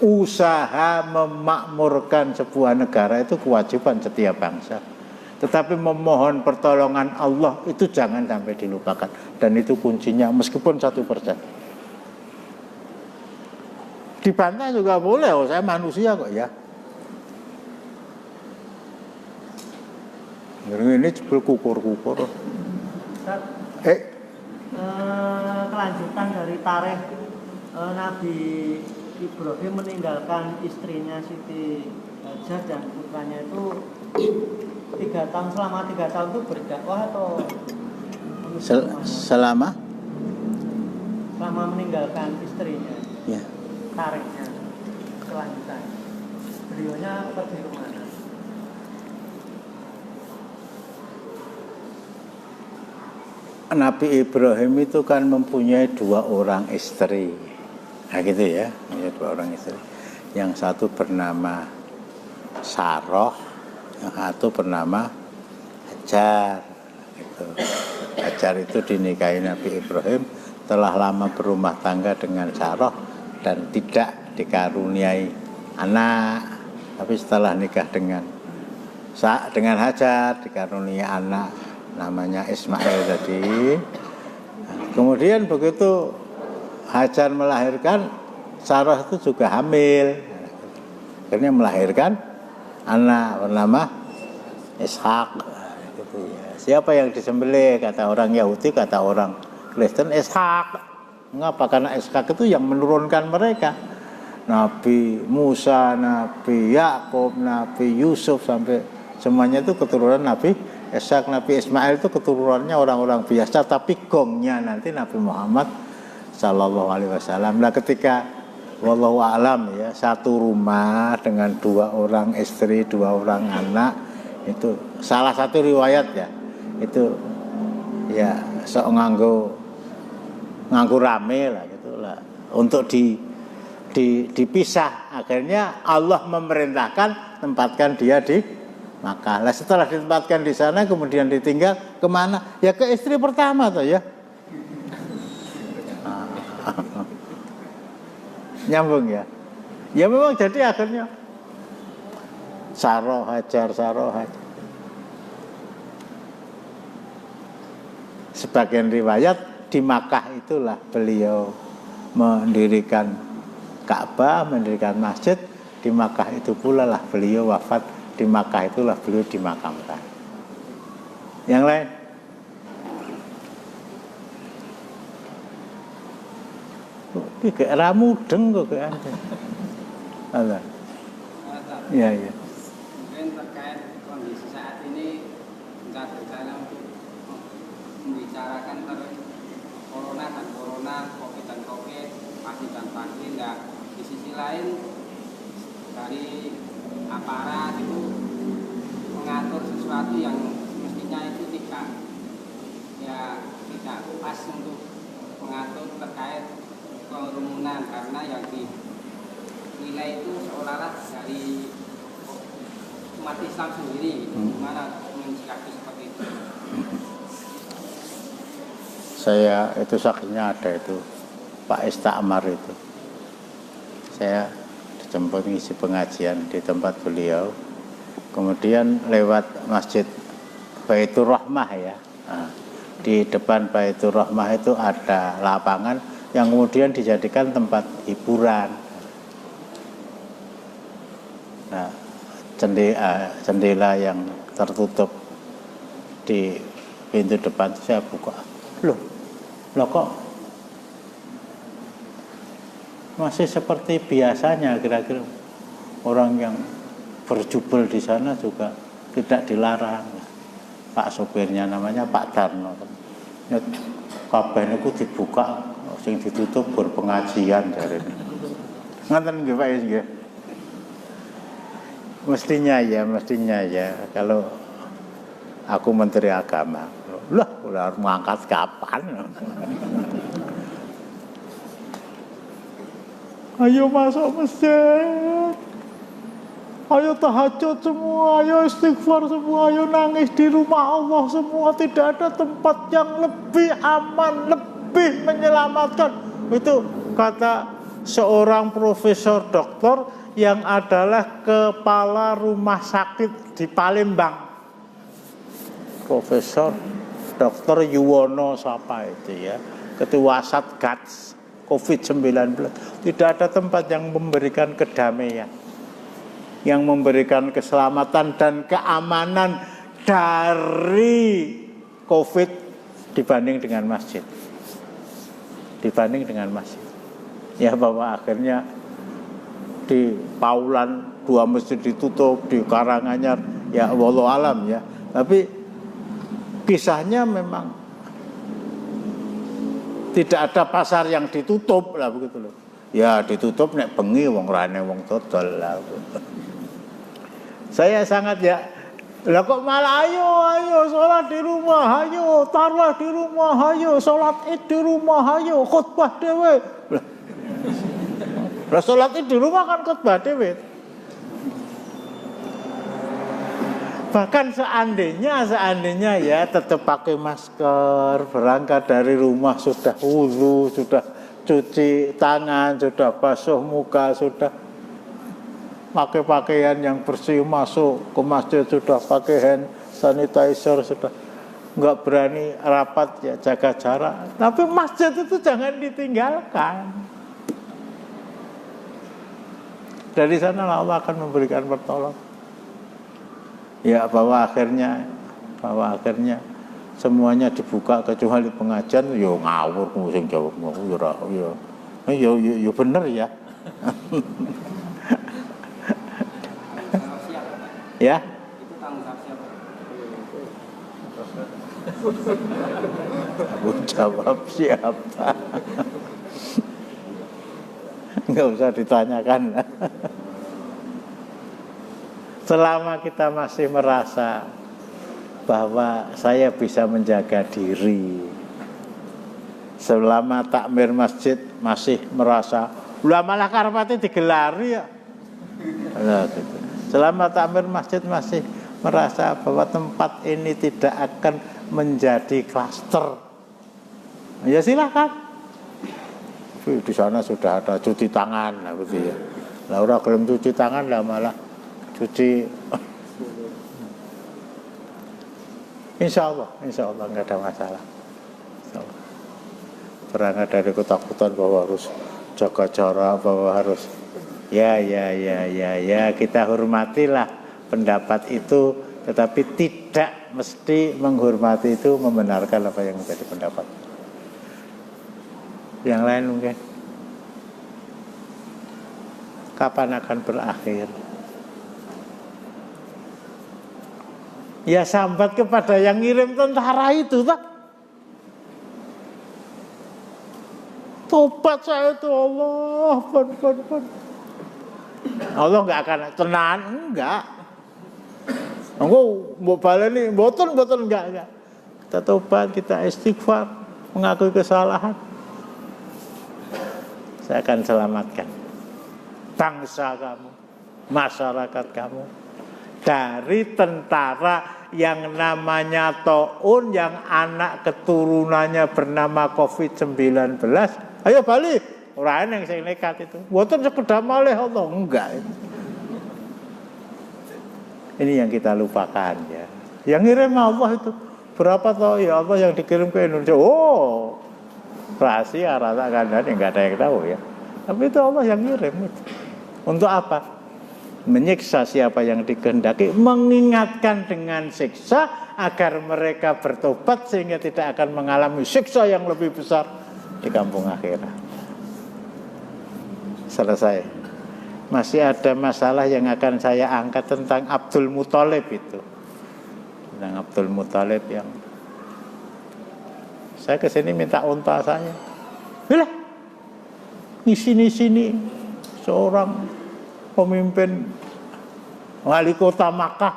Usaha memakmurkan sebuah negara itu kewajiban setiap bangsa. Tetapi memohon pertolongan Allah itu jangan sampai dilupakan. Dan itu kuncinya meskipun 1%. Dibantah juga boleh, oh saya manusia kok ya. Ini jebul kukur-kukur. Kelanjutan dari tarikh Nabi Ibrahim meninggalkan istrinya Siti Hajar dan putranya itu 3 tahun, selama 3 tahun itu berdakwah atau selama meninggalkan istrinya. Ya. Tarikhnya kelanjutan. Beliaunya pergi kemana? Nabi Ibrahim itu kan mempunyai 2 orang istri. Nah gitu ya, 2 orang istri. Yang satu bernama Saroh, yang satu bernama Hajar. Gitu. Hajar itu dinikahi Nabi Ibrahim, telah lama berumah tangga dengan Saroh dan tidak dikaruniai anak. Tapi setelah nikah dengan Hajar dikaruniai anak namanya Ismail tadi. Kemudian begitu Hajar melahirkan, Sarah itu juga hamil. Akhirnya melahirkan anak bernama Ishak. Gitu ya. Siapa yang disembelih? Kata orang Yahudi, kata orang Kristen, Ishak. Mengapa? Karena Ishak itu yang menurunkan mereka. Nabi Musa, Nabi Yakub, Nabi Yusuf, sampai semuanya itu keturunan Nabi Ishak. Nabi Ismail itu keturunannya orang-orang biasa, tapi gongnya nanti Nabi Muhammad Sallallahu Alaihi Wasallam. Nah ketika wallahu a'lam ya, satu rumah dengan 2 orang istri, 2 orang anak, itu salah satu riwayat ya, itu ya sok nganggo rame lah gitu lah untuk dipisah. Akhirnya Allah memerintahkan tempatkan dia di Makkah. Lah setelah ditempatkan di sana kemudian ditinggal kemana? Ya ke istri pertama tuh ya. Nyambung ya. Ya memang jadi akhirnya Saroh Hajar. sebagian riwayat di Makkah itulah beliau mendirikan Ka'bah, mendirikan masjid. Di Makkah itu pula lah beliau wafat, di Makkah itulah beliau dimakamkan. Yang lain? Ini kayak ramudeng kok kayak ada. Allah. Iya, iya. Mungkin terkait kondisi saat ini kita berjalan untuk membicarakan corona, covid dan covid, vaksin dan vaksin. Nah, di sisi lain dari aparat itu mengatur sesuatu yang mestinya itu tidak pas untuk mengatur terkait kerumunan, karena yang dinilai itu seolah-olah dari umat Islam sendiri. Gimana mensikapi seperti itu? Saya itu saksinya ada itu Pak Istakmar itu. Saya dijemput ngisi pengajian di tempat beliau. Kemudian lewat Masjid Baitur Rahmah ya. Nah, di depan Baitur Rahmah itu ada lapangan yang kemudian dijadikan tempat hiburan. Nah, jendela yang tertutup di pintu depan itu saya buka. Loh kok masih seperti biasanya, kira-kira orang yang berjubel di sana juga tidak dilarang. Pak sopirnya namanya Pak Darno. Kabeh niku dibuka, sing ditutup berpengajian jarene. Ngoten nggih Pak nggih. Mestinya ya kalau aku Menteri Agama. Lah, udah mengangkat kapan? Ayo masuk masjid. Ayo tahajud semua, ayo istighfar semua, ayo nangis di rumah Allah semua. Tidak ada tempat yang lebih aman, lebih menyelamatkan. Itu kata seorang profesor doktor yang adalah kepala rumah sakit di Palembang. Profesor Dr. Yuwono siapa itu ya, Ketua Satgas COVID-19. Tidak ada tempat yang memberikan kedamaian, yang memberikan keselamatan dan keamanan dari COVID dibanding dengan masjid. Ya bahwa akhirnya di Paulan 2 masjid ditutup, di Karanganyar ya wallahu alam ya. Tapi kisahnya memang tidak ada pasar yang ditutup lah begitu loh. Ya ditutup nek bengi wong rane wong dodol lah. Saya sangat ya, lah kok malah ayo sholat di rumah, ayo tarawih di rumah, ayo sholat id di rumah, ayo khutbah dhewe. Lah sholat id di rumah kan khutbah dhewe. Bahkan seandainya ya tetap pakai masker, berangkat dari rumah sudah wudu, sudah cuci tangan, sudah basuh muka, sudah pakai pakaian yang bersih, masuk ke masjid sudah pakai hand sanitizer, sudah nggak berani rapat ya jaga jarak. Tapi masjid itu jangan ditinggalkan. Dari sana Allah akan memberikan pertolongan. Ya bahwa akhirnya semuanya dibuka kecuali pengajian. Yo ngawur sing jawab yo bener ya. Ya. Itu tanggung jawab siapa? Tanggung jawab siapa? Enggak usah ditanyakan. Selama kita masih merasa bahwa saya bisa menjaga diri, selama takmir masjid masih merasa lah malah karpatnya digelari ya. Nah, gitu. Selama takmir masjid masih merasa bahwa tempat ini tidak akan menjadi klaster, ya silakan. Di sana sudah ada cuci tangan, lah begitu ya. Lah ora gelem cuci tangan lah malah cuci. Insya Allah nggak ada masalah. berangkat dari ketakutan bahwa harus jaga jarak, bahwa harus ya kita hormatilah pendapat itu, tetapi tidak mesti menghormati itu membenarkan apa yang menjadi pendapat. Yang lain mungkin kapan akan berakhir? Ya sambat kepada yang ngirim tentara itu tak? Tobat saya itu Allah, pun. Allah enggak akan tenan, enggak. Engko mbok baleni mboten enggak. Kita tobat, kita istighfar, mengakui kesalahan. Saya akan selamatkan bangsa kamu, masyarakat kamu dari tentara yang namanya Taun, yang anak keturunannya bernama COVID-19. Ayo balik, orang yang saya nekat itu. Mboten sekedar malih Allah, enggak. Ini yang kita lupakan ya. Yang ngirim Allah itu berapa tahu ya Allah yang dikirim ke Indonesia? Oh, rahasia rasa kandang enggak ada yang tahu ya. Tapi itu Allah yang ngirim itu. Untuk apa? Menyiksa siapa yang dikehendaki, mengingatkan dengan siksa agar mereka bertobat sehingga tidak akan mengalami siksa yang lebih besar di kampung akhirat. Selesai. Masih ada masalah yang akan saya angkat tentang Abdul Muthalib itu. Tentang Abdul Muthalib yang saya kesini minta unta saya. Lah, di sini seorang pemimpin wali kota Makkah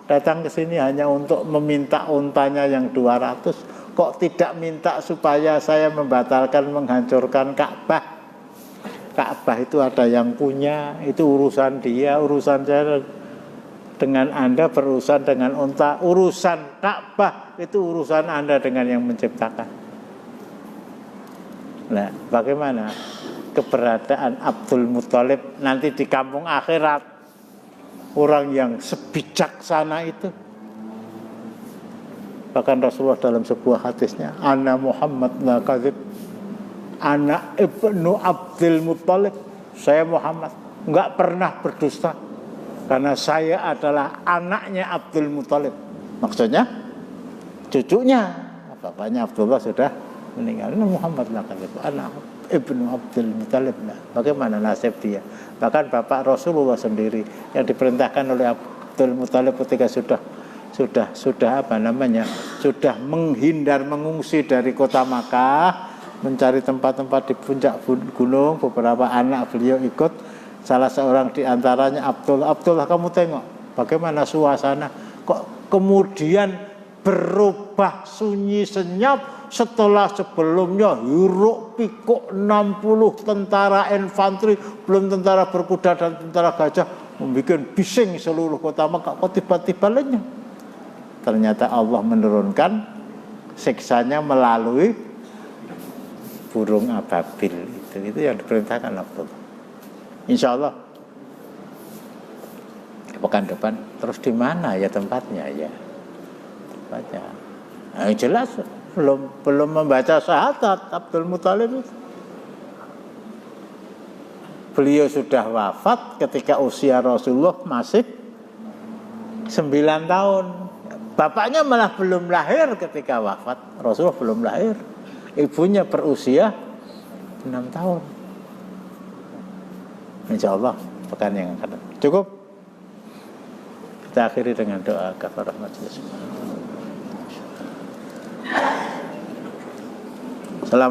datang ke sini hanya untuk meminta untanya yang 200. Kok tidak minta supaya saya membatalkan menghancurkan Ka'bah? Ka'bah itu ada yang punya, itu urusan dia, urusan saya dengan Anda berurusan dengan unta. Urusan Ka'bah itu urusan Anda dengan yang menciptakan. Nah, bagaimana keberadaan Abdul Muthalib nanti di kampung akhirat? Orang yang sebijaksana itu. Bahkan Rasulullah dalam sebuah hadisnya, Ana Muhammad la kadzib, Ana ibnu Abdul Muthalib, saya Muhammad enggak pernah berdusta karena saya adalah anaknya Abdul Muthalib. Maksudnya cucunya, bapaknya Abdullah sudah meninggal. Ana Muhammad la kadzib, Ana ibnu Abdul Muthalib. Nah, bagaimana nasib dia? Bahkan bapak Rasulullah sendiri yang diperintahkan oleh Abdul Muthalib ketika sudah menghindar, mengungsi dari kota Makkah, mencari tempat-tempat di puncak gunung. Beberapa anak beliau ikut, salah seorang di antaranya Abdullah, kamu tengok bagaimana suasana kok kemudian berubah sunyi senyap setelah sebelumnya hiruk pikuk 60 tentara infanteri, belum tentara berkuda dan tentara gajah, membuat bising seluruh kota Makkah. Kok tiba-tiba lenyap? Ternyata Allah menurunkan siksanya melalui burung ababil itu yang diperintahkan Abdullah. Insya Allah pekan depan terus di mana ya tempatnya ya? Tempatnya. Nah, jelas belum membaca syahadat Abdul Muthalib itu. Beliau sudah wafat ketika usia Rasulullah masih 9 tahun. Bapaknya malah belum lahir ketika wafat. Rasulullah belum lahir. Ibunya berusia 6 tahun. Insya Allah pekan yang akan datang. Cukup. Kita akhiri dengan doa kafarah majelis. Selamat.